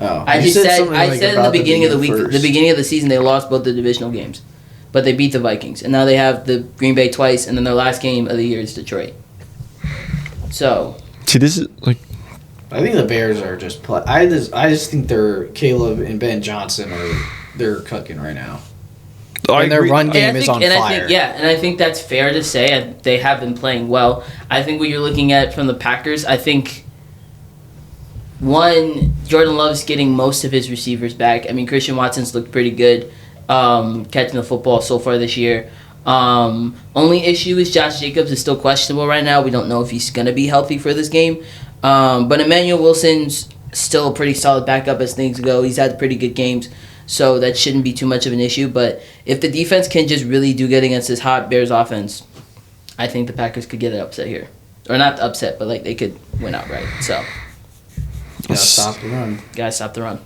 Oh, I you just said something like in the about them beginning of the being week, first. the beginning of the season, they lost both the divisional games, but they beat the Vikings, and now they have the Green Bay twice, and then their last game of the year is Detroit. So See, this is like I think the Bears are just play. I just think they're Caleb and Ben Johnson they're cooking right now. And their run game is on fire. And I think that's fair to say. They have been playing well. I think what you're looking at from the Packers, I think, one, Jordan Love's getting most of his receivers back. I mean, Christian Watson's looked pretty good catching the football so far this year. Only issue is Josh Jacobs is still questionable right now. We don't know if he's going to be healthy for this game. But Emmanuel Wilson's still a pretty solid backup as things go. He's had pretty good games. So that shouldn't be too much of an issue. But if the defense can just really do good against this hot Bears offense, I think the Packers could get an upset here. Or not upset, but like they could win outright. So Gotta stop the run. gotta stop the run.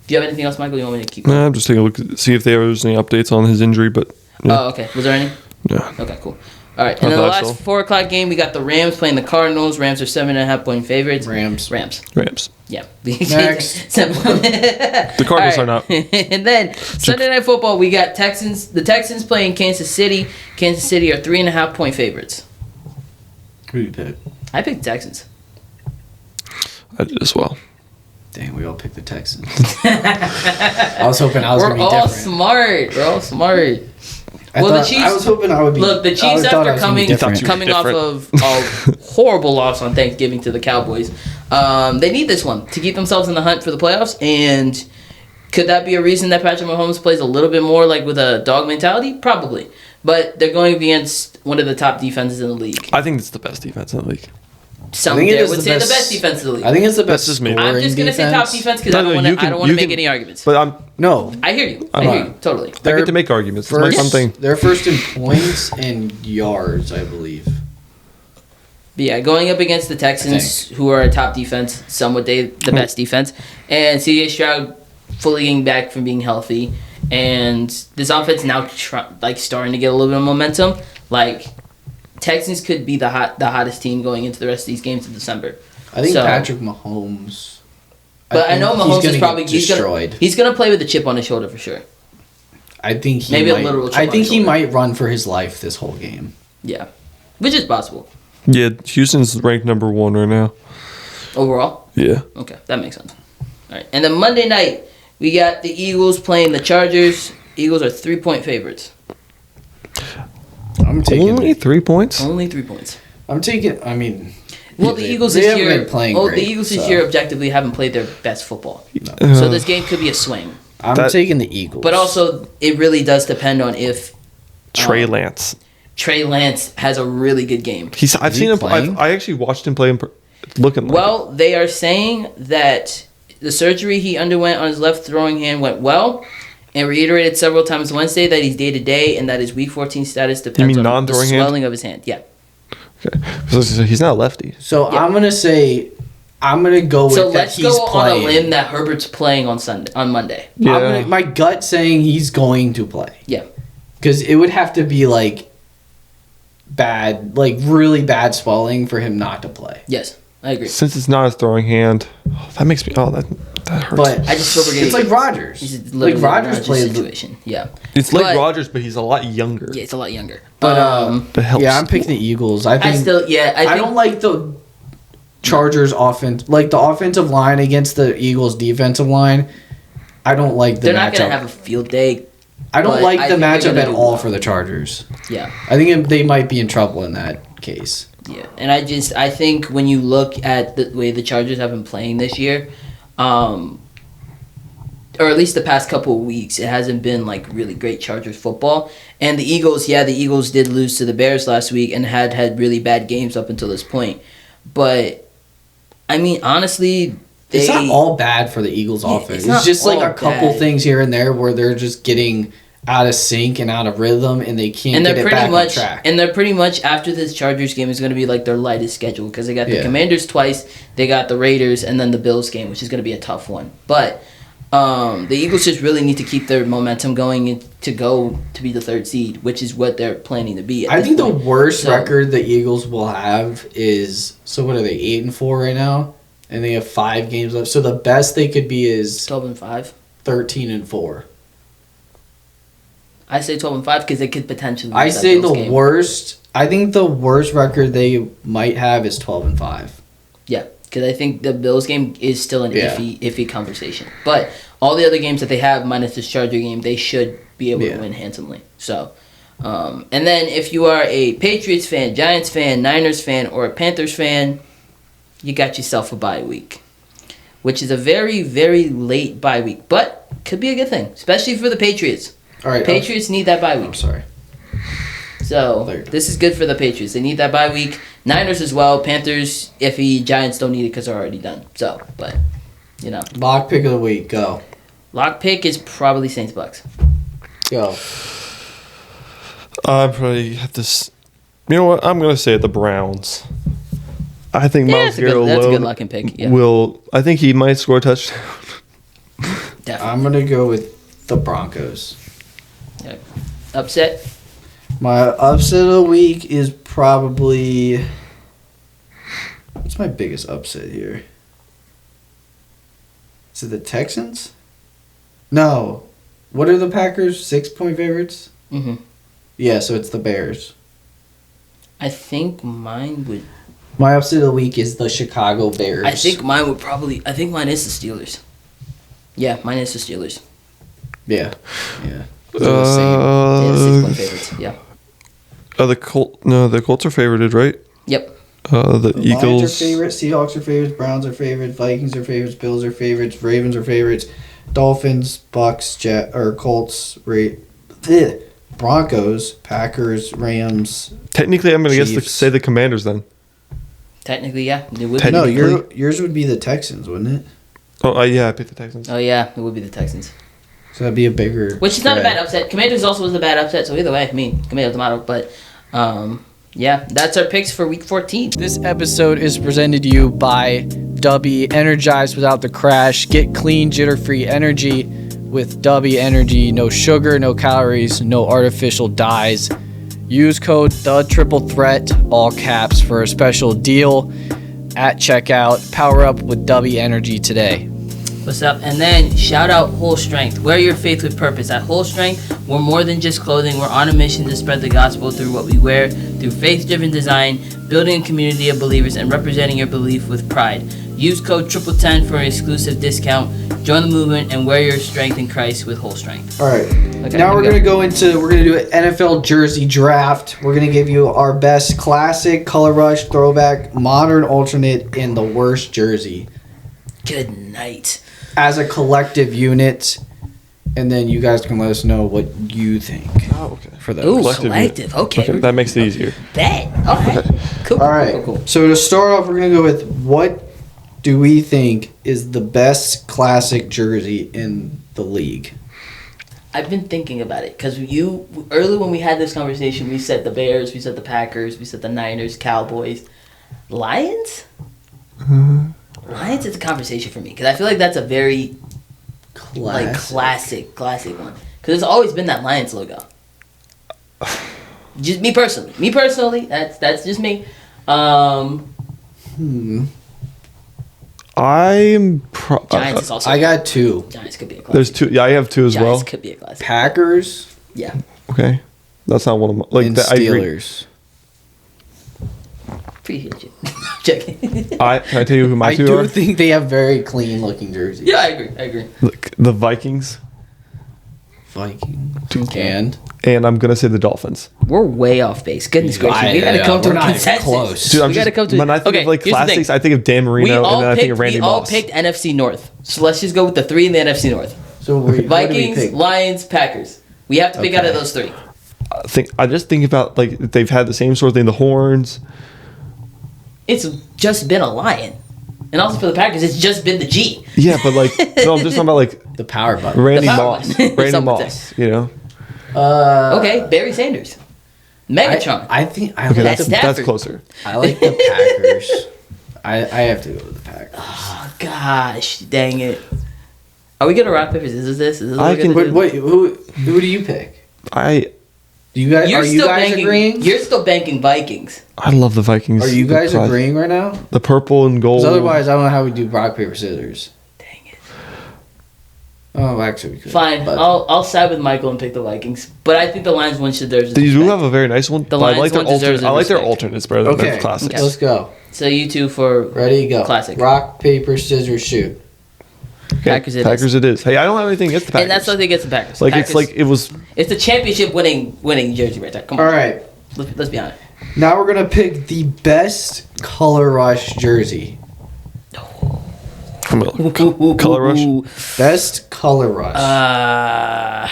Do you have anything else, Michael? You want me to keep going? Nah, I'm just taking a look, see if there was any updates on his injury, but yeah. Oh, okay. Was there any? Yeah. Okay, cool. All right. And then the last 4 o'clock game, we got the Rams playing the Cardinals. Rams are 7.5-point favorites. Rams. Rams. Yeah. Next. The Cardinals are not. And then Sunday Night Football, we got Texans. The Texans playing Kansas City. Kansas City are 3.5-point favorites. Who do you pick? I picked Texans. I did as well. Dang, we all picked the Texans. I was hoping I was We're going to be all different. smart. We're all smart. I Well, the thought- Chiefs- I was hoping I would be. Look, the Chiefs, thought I after was gonna be different. coming off of a horrible loss on Thanksgiving to the Cowboys, they need this one to keep themselves in the hunt for the playoffs. And could that be a reason that Patrick Mahomes plays a little bit more like with a dog mentality? Probably. But they're going against one of the top defenses in the league. I think it's the best defense in the league. Some think it there is would the say best- the best defense in the league. I think it's the best. That's just me. I'm just going to say top defense because I don't want to make any arguments. But No, I hear you. I hear you. Totally. I They're get to make arguments. It's my first, fun thing. they're first in points and yards, I believe. But yeah, going up against the Texans, who are a top defense, somewhat the best defense, and CJ Stroud fully getting back from being healthy, and this offense now starting to get a little bit of momentum. Like Texans could be the hottest team going into the rest of these games in December. I think So- Patrick Mahomes. But I know think Mahomes is gonna probably get destroyed. he's gonna play with a chip on his shoulder for sure. I think he Maybe a might, literal chip I on think his he shoulder. might run for his life this whole game. Yeah, which is possible Yeah, Houston's ranked number 1 right now. overall. Yeah. Okay, that makes sense. All right, and then Monday night we got the Eagles playing the Chargers. Eagles are 3-point favorites. I'm taking. Only 3 points? Only 3 points. I'm taking. I mean, Well, the Eagles they this haven't year. been playing Well, great, the Eagles this so. year objectively haven't played their best football. Uh, So this game could be a swing. I'm That- taking the Eagles. But also, it really does depend on if Trey Lance. Trey Lance has a really good game. I've Is seen he him. playing? I actually watched him play. Looking like Well, they are saying that the surgery he underwent on his left throwing hand went well, and reiterated several times Wednesday that he's day to day and that his Week 14 status depends mean on the non-throwing hand? swelling of his hand. Yeah. it. So he's not a lefty. So Yeah. I'm gonna go with So that let's he's go on playing. a limb that Herbert's playing on Monday. Yeah. My gut saying he's going to play. Yeah. Because it would have to be like bad, like really bad swelling for him not to play. Yes, I agree. Since it's not a throwing hand, that makes me. Oh, that hurts. But I just feel we're getting. it's like Rodgers. He's Like literally Rodgers Rodgers played. situation. Yeah. it's like but- Rodgers, but he's a lot younger. Yeah, it's a lot younger. But That helps. yeah, I'm picking the Eagles. I think I I don't like the Chargers offense, like the offensive line against the Eagles defensive line. I don't like the they're not gonna matchup. have a field day. I don't but like I the think they're matchup gonna at do all well. for the Chargers. Yeah, I think they might be in trouble in that case. yeah, and I think when you look at the way the Chargers have been playing this year, or at least the past couple of weeks, it hasn't been like really great Chargers football. And the Eagles, the Eagles did lose to the Bears last week and had really bad games up until this point. But I mean, honestly, It's not all bad for the Eagles Yeah, offense. it's It's not just like all a couple bad. things here and there where they're just getting out of sync and out of rhythm, and they can't and get they're it pretty back much on track. and they're pretty much after this Chargers game is going to be like their lightest schedule because they got the Yeah. Commanders twice, they got the Raiders, and then the Bills game, which is going to be a tough one. But the Eagles just really need to keep their momentum going and to go to be the third seed, which is what they're planning to be. I think the worst So- record the Eagles will have is, so what are they, 8-4 right now, and they have 5 games left. So the best they could be is 12-5. 13-4. I say 12-5 because they could potentially. I lose that say Bills the game. worst. I think the worst record they might have is 12-5. Yeah, because I think the Bills game is still an Yeah. iffy conversation. But all the other games that they have, minus this Charger game, they should be able Yeah. to win handsomely. So, and then if you are a Patriots fan, Giants fan, Niners fan, or a Panthers fan, you got yourself a bye week, which is a very, very late bye week, but could be a good thing, especially for the Patriots. All right. Patriots need that bye I'm week. sorry. So There. this is good for the Patriots. They need that bye week. Niners as well. Panthers, iffy. Giants don't need it because they're already done. So, but you know, Lock pick of the week. Go. lock pick is probably Saints Bucks. Go. I probably have this. You know what? I'm gonna say it, the Browns. I think Miles that's a Garrett good alone lock and pick. Yeah, will. I think he might score a touchdown. definitely. I'm gonna go with the Broncos. Upset. My upset of the week is probably. What's my biggest upset here? Is it the Texans? No. What are the Packers? 6-point favorites? Mm-hmm. Yeah, so it's the Bears. I think mine would. My upset of the week is the Chicago Bears. I think mine would probably. I think mine is the Steelers. Yeah, mine is the Steelers. Yeah. Yeah. They're the same. Yeah, the 6-point favorites. Yeah. The Colts are favorited, right? Yep. The The Lions Eagles. are favorites, Seahawks are favorites, Browns are favorites, Vikings are favorites, Bills are favorites, Ravens are favorites, Dolphins, Bucks, Colts, Broncos, Packers, Rams. Technically, I'm gonna Chiefs. say the Commanders then. Technically, yeah. It would. Technically. No, yours would be the Texans, wouldn't it? Oh, yeah, I picked the Texans. Oh yeah, it would be the Texans. So that'd be a bigger. Which is not a spread. bad upset. Commanders also was a bad upset, so either way, I mean, tomato, tomato. But, yeah, that's our picks for week 14. This episode is presented to you by Dubby. Energized without the crash. Get clean, jitter-free energy with Dubby Energy. No sugar, no calories, no artificial dyes. Use code THETRIPLETHREAT, all caps, for a special deal at checkout. Power up with Dubby Energy today. What's up? And then shout out Whole Strength. Wear your faith with purpose. At Whole Strength, we're more than just clothing. We're on a mission to spread the gospel through what we wear, through faith-driven design, building a community of believers, and representing your belief with pride. Use code TRIPLE10 for an exclusive discount. Join the movement and wear your strength in Christ with Whole Strength. All right. Okay, Now here we're we going to do an NFL jersey draft. We're going to give you our best classic, color rush, throwback, modern alternate, and the worst jersey Good night. as a collective unit. And then you guys can let us know what you think Oh, okay. for those. Ooh, Collective collective. Okay. Okay, that makes it easier. Bet. All right. Cool. All right. Cool. So to start off, we're going to go with what do we think is the best classic jersey in the league? I've been thinking about it because early when we had this conversation, we said the Bears, we said the Packers, we said the Niners, Cowboys, Lions. Lions is a conversation for me because I feel like that's a very classic one because it's always been that Lions logo. Just me personally, that's just me. I'm. Giants is also. I got two. Giants could be a classic. There's two. Yeah, I have two as Giants well. could be a classic. Packers Yeah. Okay, that's not one of my like. and That, I agree. Steelers. Appreciate you. Checking. Can I tell you who my I two do are? think they have very clean looking jerseys. Yeah, I agree. Look, the Vikings, Viking. Okay. And I'm gonna say the Dolphins. We're way off base. Goodness gracious. We gotta come to we're a not even consensus. close. Dude, we gotta come to when I think of like here's the thing. classics, I think of Dan Marino and then I think of Randy we all Moss. picked NFC North. So let's just go with the three in the NFC North. so what do we Vikings, pick? Lions, Packers. We have to pick out of Okay. those three. I just think about like they've had the same sort of thing. The horns. It's just been a lion. And also for the Packers, it's just been the G. Yeah, but like no, I'm just talking about like The power button. Randy power Moss. button. Randy Some would Moss. You know. Okay, Barry Sanders. Megatron. I think I Okay, like That's the Stafford. closer. I like the Packers. I have to go with the Packers. Oh, gosh, dang it. Are we gonna rock papers? Is this what I we're can- gonna do? Wait, who do you pick? Do you guys You're are you still guys banking. agreeing? You're still banking Vikings. I love the Vikings. Are you guys The agreeing right now? The purple and gold. Because otherwise, I don't know how we do rock paper scissors. Dang it. Oh, actually, we could. Fine, But I'll side with Michael and pick the Vikings. But I think the Lions one deserves They do respect. have a very nice one. The but I Lions like their one deserves alternate. I like their respect. alternates better than okay, their classics. Okay. let's go. So you two for Ready, go. Classic. Rock, paper, scissors, shoot. Packers. Packers it is. Hey, I don't have anything against the Packers. And that's what they get the Packers. like Packers, it's like it was. it's the championship winning jersey right there. Come All on, right. let's be honest. Now we're gonna pick the best color rush jersey. Color rush. Best color rush.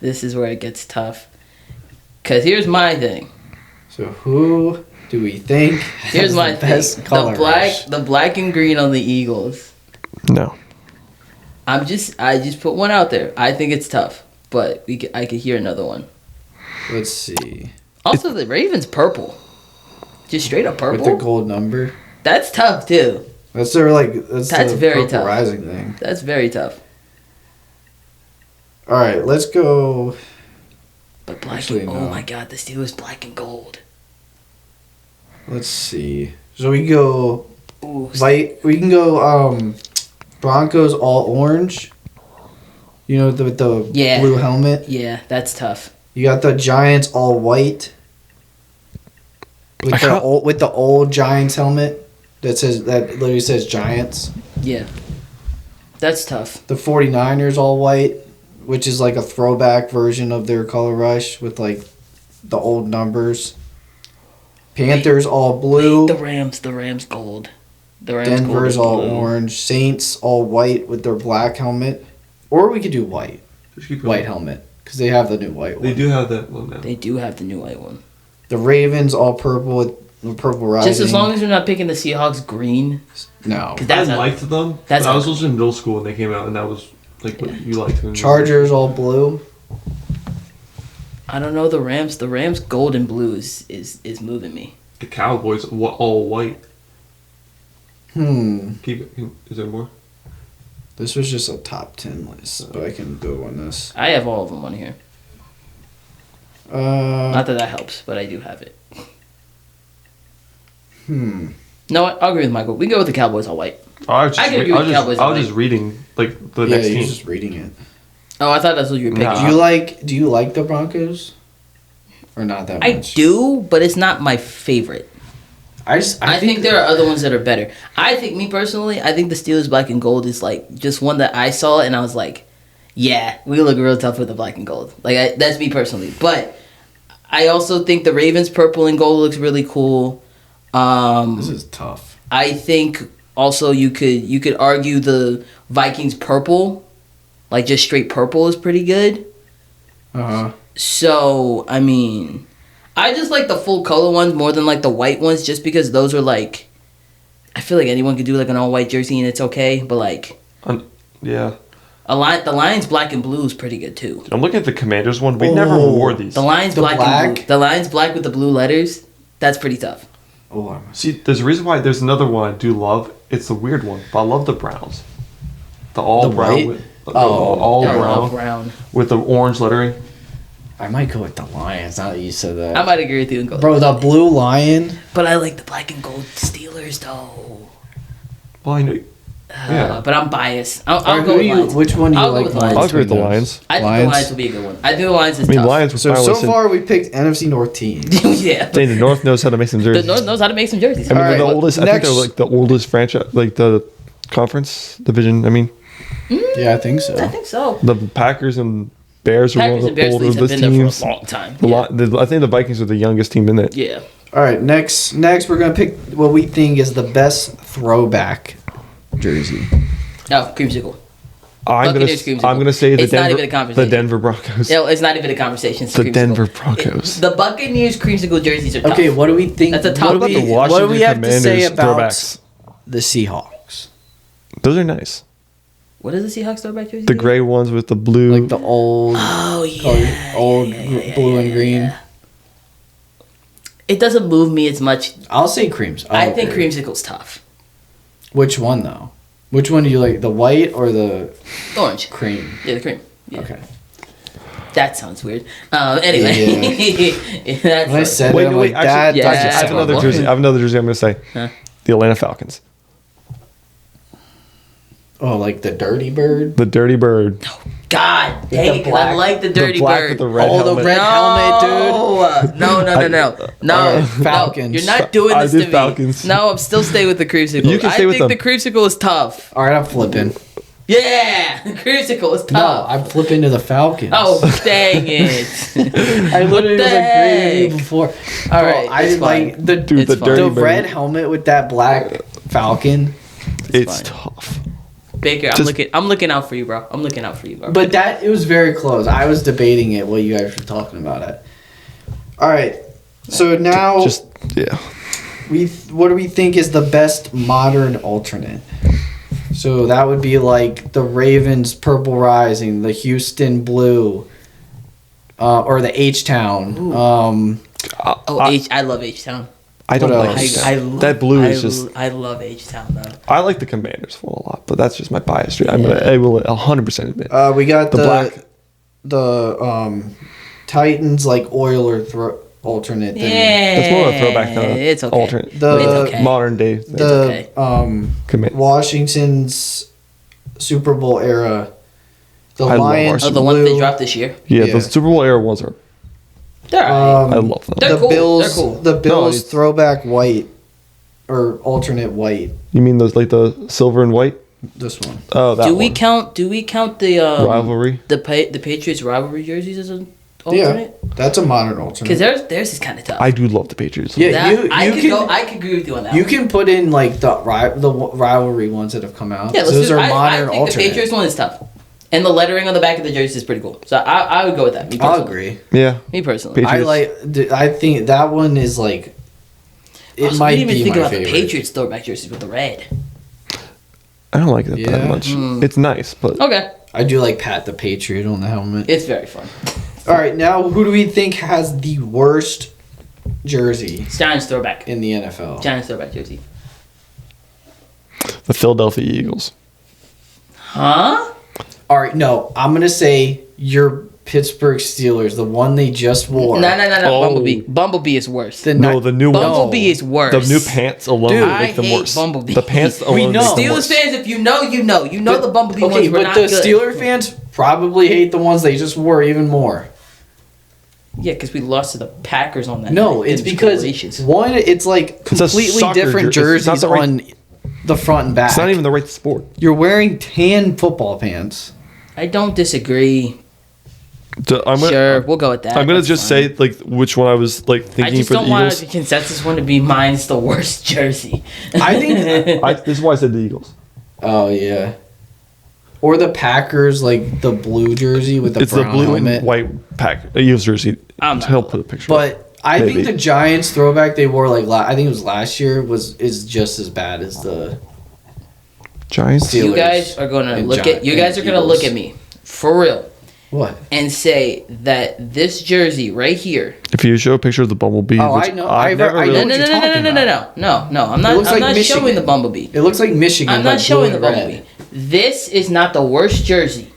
This is where it gets tough. Cause here's my thing. So who do we think Here's has my the best thing. color rush? The black and green on the Eagles. No. I just put one out there. I think it's tough, but I could hear another one. Let's see. Also, the Ravens purple, just straight up With the purple. gold number. That's tough too. That's their that's That's the very Purple tough. Rising thing. That's very tough. All right, let's go. But black Actually, and, no. oh my god, the Steelers black and gold. Let's see. So we go Ooh, We can go Broncos all orange. You know, with the Yeah. blue helmet. yeah, that's tough. You got the Giants all white. With the old Giants helmet that literally says Giants. Yeah, that's tough. The 49ers all white, which is like a throwback version of their color rush with like the old numbers. Panthers all blue. The Rams gold. The Rams Denver's gold all and blue. orange. Saints all white with their black helmet. Or we could do white. White helmet. Because they have the new white one. They do have that one now. They do have the new white one. The Ravens all purple with the purple rising. Just as long as you're not picking the Seahawks green. No. 'Cause that's a- liked them. that's but I a- was also in middle school when they came out, and that was like what you liked. Chargers all blue. I don't know the Rams. The Rams gold and blue is moving me. The Cowboys all white. Is there more? This was just a top 10 list, but I can go on this. I have all of them on here. Not that that helps, but I do have it. No, I'll agree with Michael. We can go with the Cowboys all white. I was I can agree with Cowboys I was all just reading like the Yeah, next you're team. just reading it. Oh, I thought that's what you were picking. Nah. Do you like the Broncos? Or not that I much? do, but it's not my favorite. I think there are other ones that are better. I think, me personally, I think the Steelers black and gold is like just one that I saw and I was like, yeah, we look real tough with the black and gold. Like that's me personally. But I also think the Ravens purple and gold looks really cool. This is tough. I think also you could argue the Vikings purple, like just straight purple, is pretty good. Uh-huh. So I mean, I just like the full color ones more than like the white ones, just because those are like, I feel like anyone could do like an all white jersey and it's okay, but like, Yeah. the Lions black and blue is pretty good too. I'm looking at the Commanders one. We never Oh. wore these. The Lions The black, and black? blue. The Lions black with the blue letters. That's pretty tough. Oh, See, there's a reason why there's another one I do love. It's the weird one, but I love the Browns. The all The brown white? with Oh, I brown love brown. with the orange lettering. I might go with the Lions now that you said that. I might agree with you and go. Bro, the blue lion. But I like the black and gold Steelers though. Well, I know. Yeah. But I'm biased. I'll Alright, go who with do you- Lions. which one do you I'll go like with more? Lions. I'll agree with the between Lions. I think Lions? the Lions will be a good one. I think the Lions is I mean, tough. Lions were So finalists in- far we picked NFC North teams. Yeah. Saying the North knows how to make some The jerseys. North knows how to make some jerseys. I mean, Alright, they're the oldest. I think next- they're like the oldest franchise, like the conference division. I mean, Yeah, I think so. I think so. the Packers and Bears are Packers one and of the Bears leagues have oldest been there teams. for a long time. The Yeah. I think the Vikings are the youngest team in it. Yeah. All right, next we're gonna pick what we think is the best throwback jersey. No, creamsicle. I'm Creamsicle. gonna say the It's not Denver, even a conversation. the Denver Broncos. No, it's not even a conversation. It's The creamsicle. Denver Broncos. The Buccaneers creamsicle jerseys are tough. Okay, what do we think? That's a top what do pick. we, The what do we have to say Washington about Commanders the Seahawks? Those are nice. What is the Seahawks throwback jersey? The gray ones with the blue. Like the old, Oh yeah. old blue and green. yeah. It doesn't move me as much. I'll say creams. I think creamsicle's tough. Which one though? Which one do you like? The white or the Orange. cream? Yeah, the cream. Yeah. Okay. That sounds weird. Anyway. That's When I said Wait, it, I'm wait, like, actually, yeah, I have that's another horrible. jersey. I have another jersey. I'm gonna say Huh? the Atlanta Falcons. Oh, like the Dirty Bird. The Dirty Bird. God dang it, I like the Dirty the black Bird. with the red Oh, the helmet. red helmet, dude. No, Falcons. you're not doing I this did to me. Falcons. No, I'm still staying with the Creamsicle. You can stay with I think them. the Creamsicle is tough. All right, I'm flipping. Yeah, the Creamsicle is No, tough. I'm flipping to the Falcons. Oh, dang it. I literally was the agreeing with you heck? before. All right, I it's like fine. the Dude, It's the fine. Dirty the Bird. red helmet with that black falcon. It's fine. tough. Baker, Just- I'm looking out for you, bro. I'm looking out for you, bro. But that it was very close. I was debating it while you guys were talking about it. All right, so now Just yeah. what do we think is the best modern alternate? So that would be like the Ravens Purple Rising, the Houston Blue, or the H Town. I love H Town. I don't What like else? that. That blue is just. I love H Town though. I like the Commanders one a lot, but that's just my bias. I will 100% admit. We got The black. the Titans like Oiler alternate thing. Yeah, That's more of a throwback than an it's okay. alternate. The- It's okay. Modern day. Thing. The okay. Command. Washington's Super Bowl era. The I love Lions Oh, our the one blue, they dropped this year. Yeah, Yeah. the Super Bowl era ones are. They're alright. I love them. They're the cool. Bills. They're cool. The Bills it's- throwback white, or alternate white. You mean those like the silver and white? This one. Oh, that Do we one. count? Do we count the Rivalry? the Patriots rivalry jerseys as an Yeah, alternate? that's a modern Because alternate. theirs is kind of tough. I do love the Patriots. Yeah, That- I could can go. I could agree with you on that. you one. can put in like the rivalry ones that have come out. Yeah, let's those do, are I modern think alternate. the Patriots one is tough, and the lettering on the back of the jersey is pretty cool. So I would go with that. Me I'll personally. agree. Yeah. Me personally. Patriots. I think that one is like. It Also, might we didn't even be think my about favorite. the Patriots throwback jerseys with the red. I don't like that Yeah. that much. It's nice, but Okay, I do like Pat the Patriot on the helmet. it's very fun. All right, now who do we think has the worst jersey Giants throwback. in the NFL? Giants throwback jersey. the Philadelphia Eagles. Huh? All right, no, I'm gonna say your Pittsburgh Steelers, the one they just wore. No. Oh. Bumblebee. Bumblebee is worse. The The new one. Bumblebee is worse. The new pants alone Dude, make them I hate worse. Bumblebee. The pants We alone know. make them Steelers worse. fans, if you know, you know. You know the Bumblebee Okay, ones were but not the good. Steeler fans probably hate the ones they just wore even more. Yeah, because we lost to the Packers on that. No, night. it's Goodness because gracious. one, it's like It's a completely soccer different it's not jerseys the right- on the front and back. It's not even the right sport. You're wearing tan football pants. I don't disagree. I'm gonna, Sure, we'll go with that. I'm gonna That's just fine. say like which one I was like I thinking just for the don't want Eagles. the consensus one to be mine's the worst jersey. I think- This is why I said the Eagles. Oh yeah. Or the Packers, like the blue jersey with the It's the brown blue helmet. and white pack Eagles jersey. I'm not- He'll put a picture. But I Maybe. think the Giants throwback they wore like I think it was last year is just as bad as the Giants. Steelers You guys are gonna and look Gi- at you guys are and gonna look Eagles. at me for real what? and say that this jersey right here. If you show a picture of the Bumblebee, Oh, which I know. I've I never know really. No, what you're talking no. I'm It not. looks I'm like not Michigan. showing the Bumblebee. It looks like Michigan. I'm like not showing the blue and Bumblebee. red. This is not the worst jersey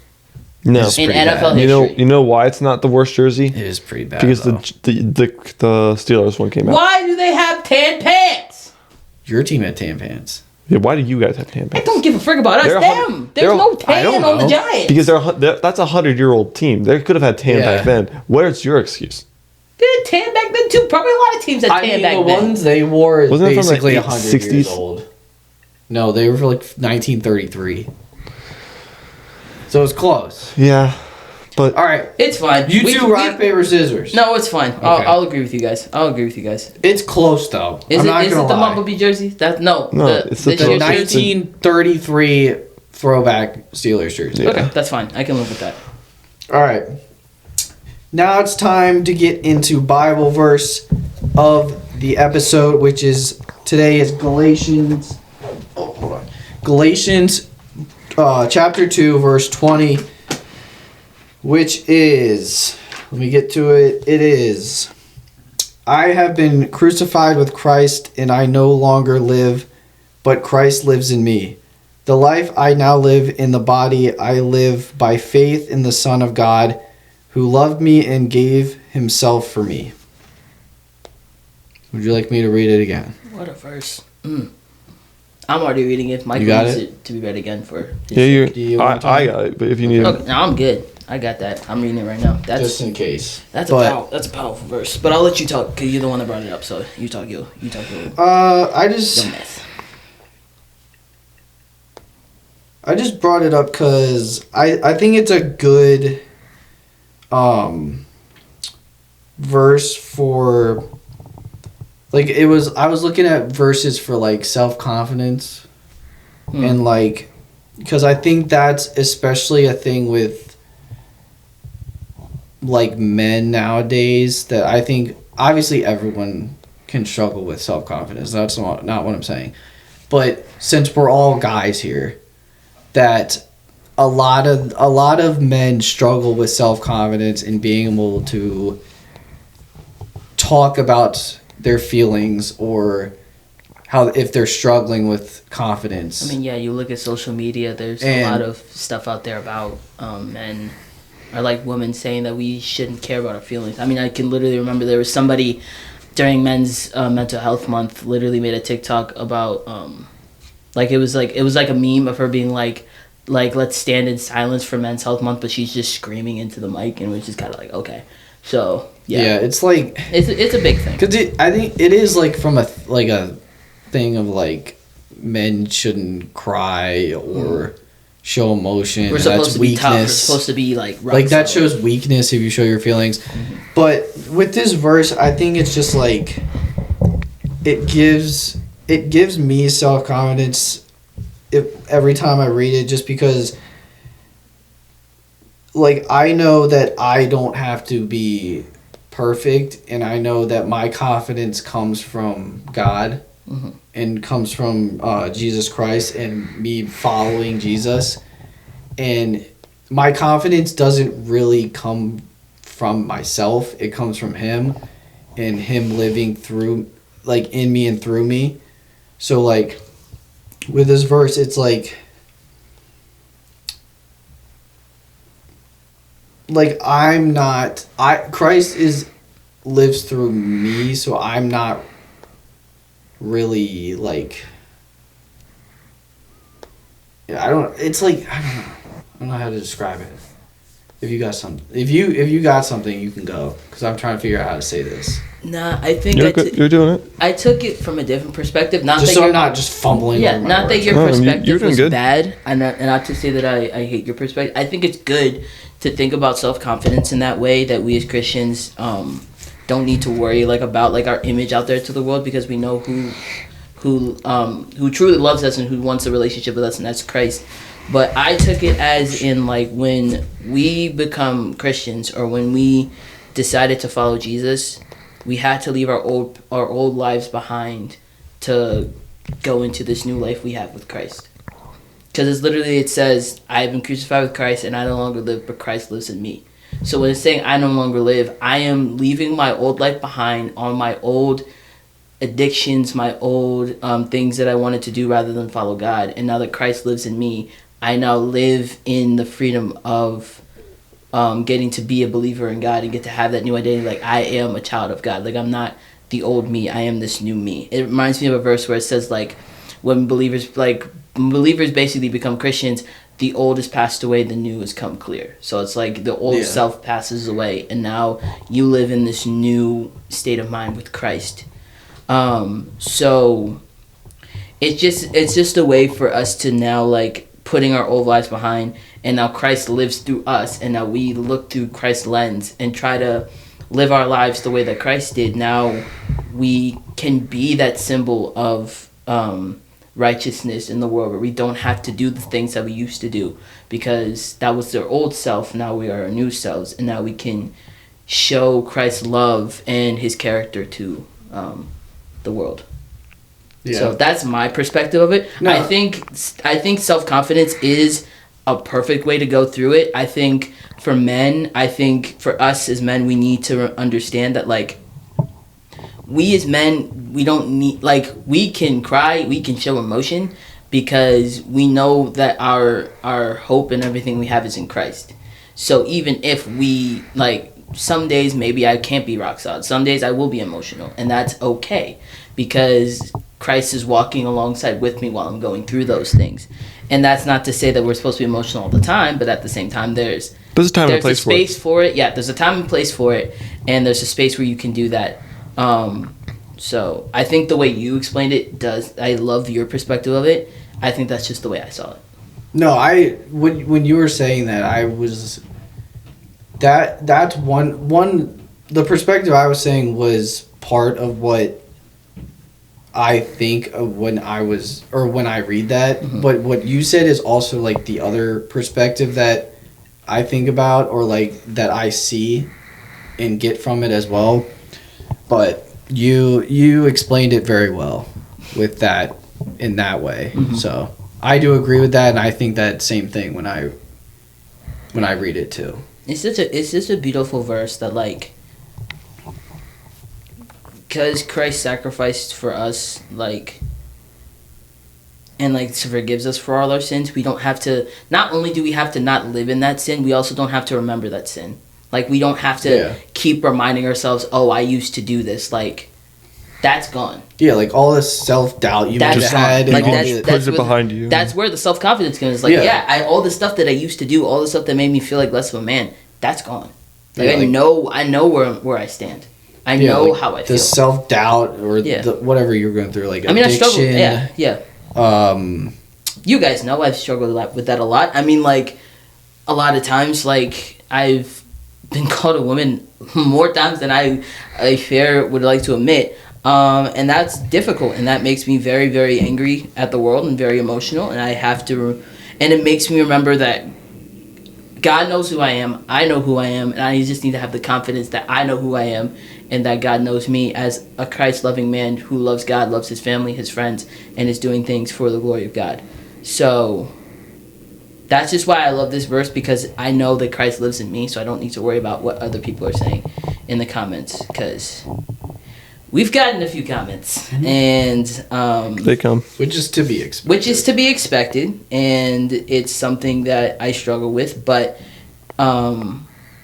No, It's in pretty NFL bad. history. you know why it's not the worst jersey? It is pretty bad. Because though. the Steelers one came out. Why do they have tan pants? Your team had tan pants. Yeah, why do you guys have tan I pants? don't give a frick about us. They're a Them. hun- There's they're a- no I don't tan on the know. Giants. Because that's a 100-year-old team. They could have had tan Yeah. back then. Where's your excuse? They had tan back then too. Probably a lot of teams had I tan mean, back the then. ones they wore is Wasn't it from, like, basically 100 years 60s? old. No, they were for like 1933. So it's close. Yeah, but All right, It's fine. you We- two we- rock paper scissors. No, it's fine. Okay. I'll agree with you guys. It's close though. Is I'm it not is it gonna the lie. Bumblebee jersey? That no. It's the this The year's throwback. jersey? 1933 throwback Steelers jersey. Yeah. Okay, that's fine. I can live with that. All right. Now it's time to get into Bible verse of the episode, which is today is Galatians. Oh, hold on. Galatians, chapter 2, verse 20, which is. Let me get to it. It is. I have been crucified with Christ, and I no longer live, but Christ lives in me. The life I now live in the body, I live by faith in the Son of God, who loved me and gave himself for me. Would you like me to read it again? What a verse. I'm already reading it. Michael You got needs it? to be read again for. His Yeah, Do you I want to I got it, but if you need it. Okay, no, I'm good. I got that. I'm reading it right now. Just in case. That's But- that's a powerful verse. But I'll let you talk because you're the one that brought it up. So you talk your I just myth. brought it up because I think it's a good verse for like I was looking at verses for like self-confidence and like because I think that's especially a thing with like men nowadays that I think obviously everyone can struggle with self-confidence. That's not what I'm saying. But since we're all guys here, that a lot of men struggle with self-confidence and being able to talk about their feelings or how if they're struggling with confidence. I mean, yeah, you look at social media. There's And- a lot of stuff out there about men or like women saying that we shouldn't care about our feelings. I mean, I can literally remember there was somebody during Men's Mental Health Month literally made a TikTok about like it was like a meme of her being like let's stand in silence for Men's Health Month, but she's just screaming into the mic, and we're just kind of like, okay, so yeah, it's like it's a big thing. because I think it is like from a thing of like men shouldn't cry or show emotion. We're supposed That's to be tough. We're weakness. supposed to be like rock Like that solid. shows weakness if you show your feelings. But with this verse, I think it's just like it gives me self-confidence every time I read it, just because like I know that I don't have to be perfect, and I know that my confidence comes from God and comes from Jesus Christ and me following Jesus. And my confidence doesn't really come from myself. It comes from him and him living through, like, in me and through me. So, like, with this verse, it's like Christ lives through me, so I'm not really, like, I don't know how to describe it. If you got something, you can go, because I'm trying to figure out how to say this. Nah, I think You're doing it. I took it from a different perspective. Not Just that so I'm you're not just fumbling. Yeah, over my not that words. your Oh, you're perspective doing was good. bad, and not to say that I hate your perspective. I think it's good to think about self-confidence in that way, that we as Christians don't need to worry like about like our image out there to the world, because we know who truly loves us and who wants a relationship with us, and that's Christ. But I took it as in like when we become Christians, or when we decided to follow Jesus, we had to leave our old lives behind to go into this new life we have with Christ. Because it's literally, it says, I have been crucified with Christ, and I no longer live, but Christ lives in me. So when it's saying I no longer live, I am leaving my old life behind, on my old addictions, my old things that I wanted to do rather than follow God. And now that Christ lives in me, I now live in the freedom of getting to be a believer in God and get to have that new identity. Like, I am a child of God. Like, I'm not the old me. I am this new me. It reminds me of a verse where it says, like, when believers basically become Christians, the old has passed away, the new has come clear. So it's like the old self passes away, and now you live in this new state of mind with Christ. So it's just a way for us to now, like, putting our old lives behind, and now Christ lives through us, and now we look through Christ's lens and try to live our lives the way that Christ did. Now we can be that symbol of righteousness in the world, where we don't have to do the things that we used to do, because that was their old self. Now we are our new selves, and now we can show Christ's love and his character to the world. Yeah. So that's my perspective of it. No. I think self-confidence is a perfect way to go through it. I think for men, for us as men, we need to understand that, like, we as men, we don't need, like, we can cry, we can show emotion, because we know that our hope and everything we have is in Christ. So even if we, like, some days maybe I can't be rock solid, some days I will be emotional, and that's okay, because Christ is walking alongside with me while I'm going through those things. And that's not to say that we're supposed to be emotional all the time, but at the same time, there's a time and a place space for it. Yeah, there's a time and place for it, and there's a space where you can do that. So I think the way you explained it does. I love your perspective of it. I think that's just the way I saw it. No, when you were saying that, I was that's one the perspective I was saying was part of what I think of when I read that. Mm-hmm. But what you said is also like the other perspective that I think about, or like that I see and get from it as well. But you explained it very well with that in that way. Mm-hmm. So I do agree with that, and I think that same thing when I read it too. It's just a beautiful verse that, like, because Christ sacrificed for us, like, and like forgives us for all our sins, we don't have to. Not only do we have to not live in that sin, we also don't have to remember that sin. Like, we don't have to keep reminding ourselves, "Oh, I used to do this." Like, that's gone. Yeah, like all this self-doubt you might have had, and like all that's puts it where behind you. That's where the self-confidence comes. Like, all the stuff that I used to do, all the stuff that made me feel like less of a man, that's gone. Like, Yeah, I know where I stand. I know like how I the feel. self-doubt or the, whatever you're going through, like addiction. I struggle. Yeah. You guys know I've struggled with that a lot. I mean, like, a lot of times, like, I've been called a woman more times than I would like to admit. And that's difficult, and that makes me very, very angry at the world and very emotional, and I have to, and it makes me remember that God knows who I am, I know who I am, and I just need to have the confidence that I know who I am, and that God knows me as a Christ-loving man who loves God, loves his family, his friends, and is doing things for the glory of God. So that's just why I love this verse, because I know that Christ lives in me, so I don't need to worry about what other people are saying in the comments, because we've gotten a few comments, and they come, which is to be expected. And it's something that I struggle with. But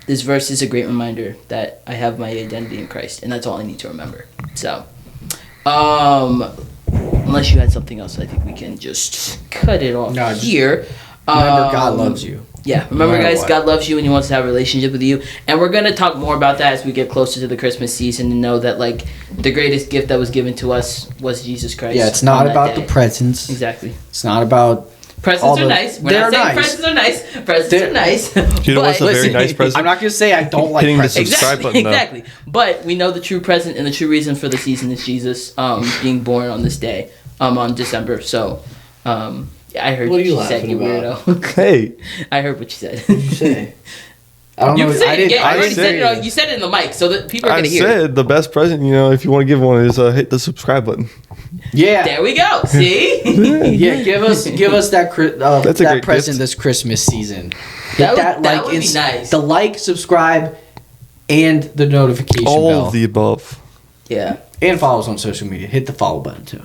this verse is a great reminder that I have my identity in Christ, and that's all I need to remember. So, unless you had something else, I think we can just cut it off here. Remember, God loves you. Yeah, remember, guys, God loves you and he wants to have a relationship with you. And we're going to talk more about that as we get closer to the Christmas season, and know that, like, the greatest gift that was given to us was Jesus Christ. Yeah, it's not about the presents. Exactly. It's not about... Presents are nice. We're not saying presents are nice. Presents are nice. You know what's a very nice present? I'm not going to say I don't like Hitting presents. the subscribe button, though. Exactly. But we know the true present and the true reason for the season is Jesus being born on this day, on December. So, I heard what you said, you weirdo. Hey. I heard what you said. What did you say? I don't know. You said it in the mic, so that people are going to hear it. I said the best present, if you want to give one, is hit the subscribe button. Yeah. There we go. See? Yeah, give us that that present this Christmas season. That would be nice. The like, subscribe, and the notification bell. All of the above. Yeah. And follow us on social media. Hit the follow button too.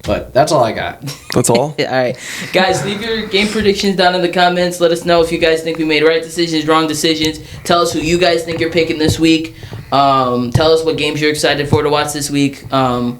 But that's all I got. That's all? All right. Guys, leave your game predictions down in the comments. Let us know if you guys think we made right decisions, wrong decisions. Tell us who you guys think you're picking this week. Tell us what games you're excited for to watch this week.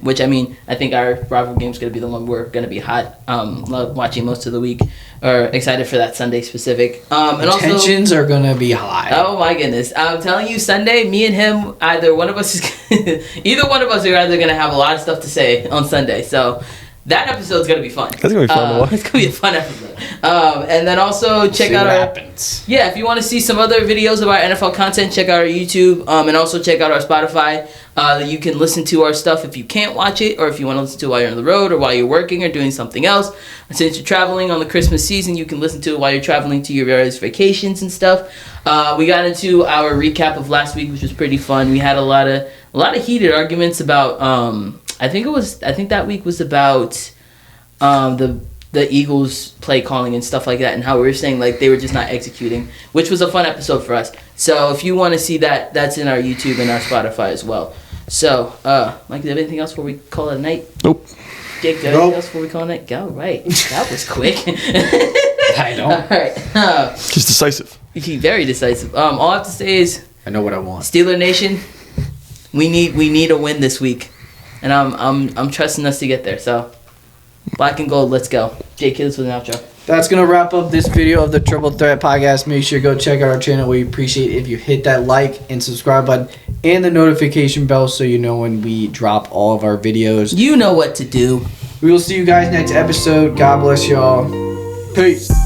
Which, I mean, I think our rival game's going to be the one we're going to be hot watching most of the week. Or excited for that Sunday specific. And tensions are going to be high. Oh, my goodness. I'm telling you, Sunday, me and him, either one of us are either going to have a lot of stuff to say on Sunday. So that episode's going to be fun. That's going to be fun to watch. It's going to be a fun episode. And then also check out our... happens. Yeah, if you want to see some other videos of our NFL content, check out our YouTube. And also check out our Spotify. You can listen to our stuff if you can't watch it, or if you want to listen to it while you're on the road, or while you're working or doing something else. And since you're traveling on the Christmas season, you can listen to it while you're traveling to your various vacations and stuff. We got into our recap of last week, which was pretty fun. We had a lot of heated arguments about... I think that week was about the Eagles play calling and stuff like that, and how we were saying like they were just not executing, which was a fun episode for us. So if you want to see that, that's in our YouTube and our Spotify as well. So, Mike, do you have anything else before we call it a night? Nope. Jake, do you have anything else before we call it a night? Go, right. That was quick. I don't. All right. Just decisive. Very decisive. All I have to say is... I know what I want. Steeler Nation, we need a win this week. and I'm trusting us to get there. So, black and gold, let's go. Jake, hit us with an outro. That's going to wrap up this video of the Triple Threat Podcast. Make sure to go check out our channel. We appreciate if you hit that like and subscribe button and the notification bell so you know when we drop all of our videos. You know what to do. We will see you guys next episode. God bless y'all. Peace.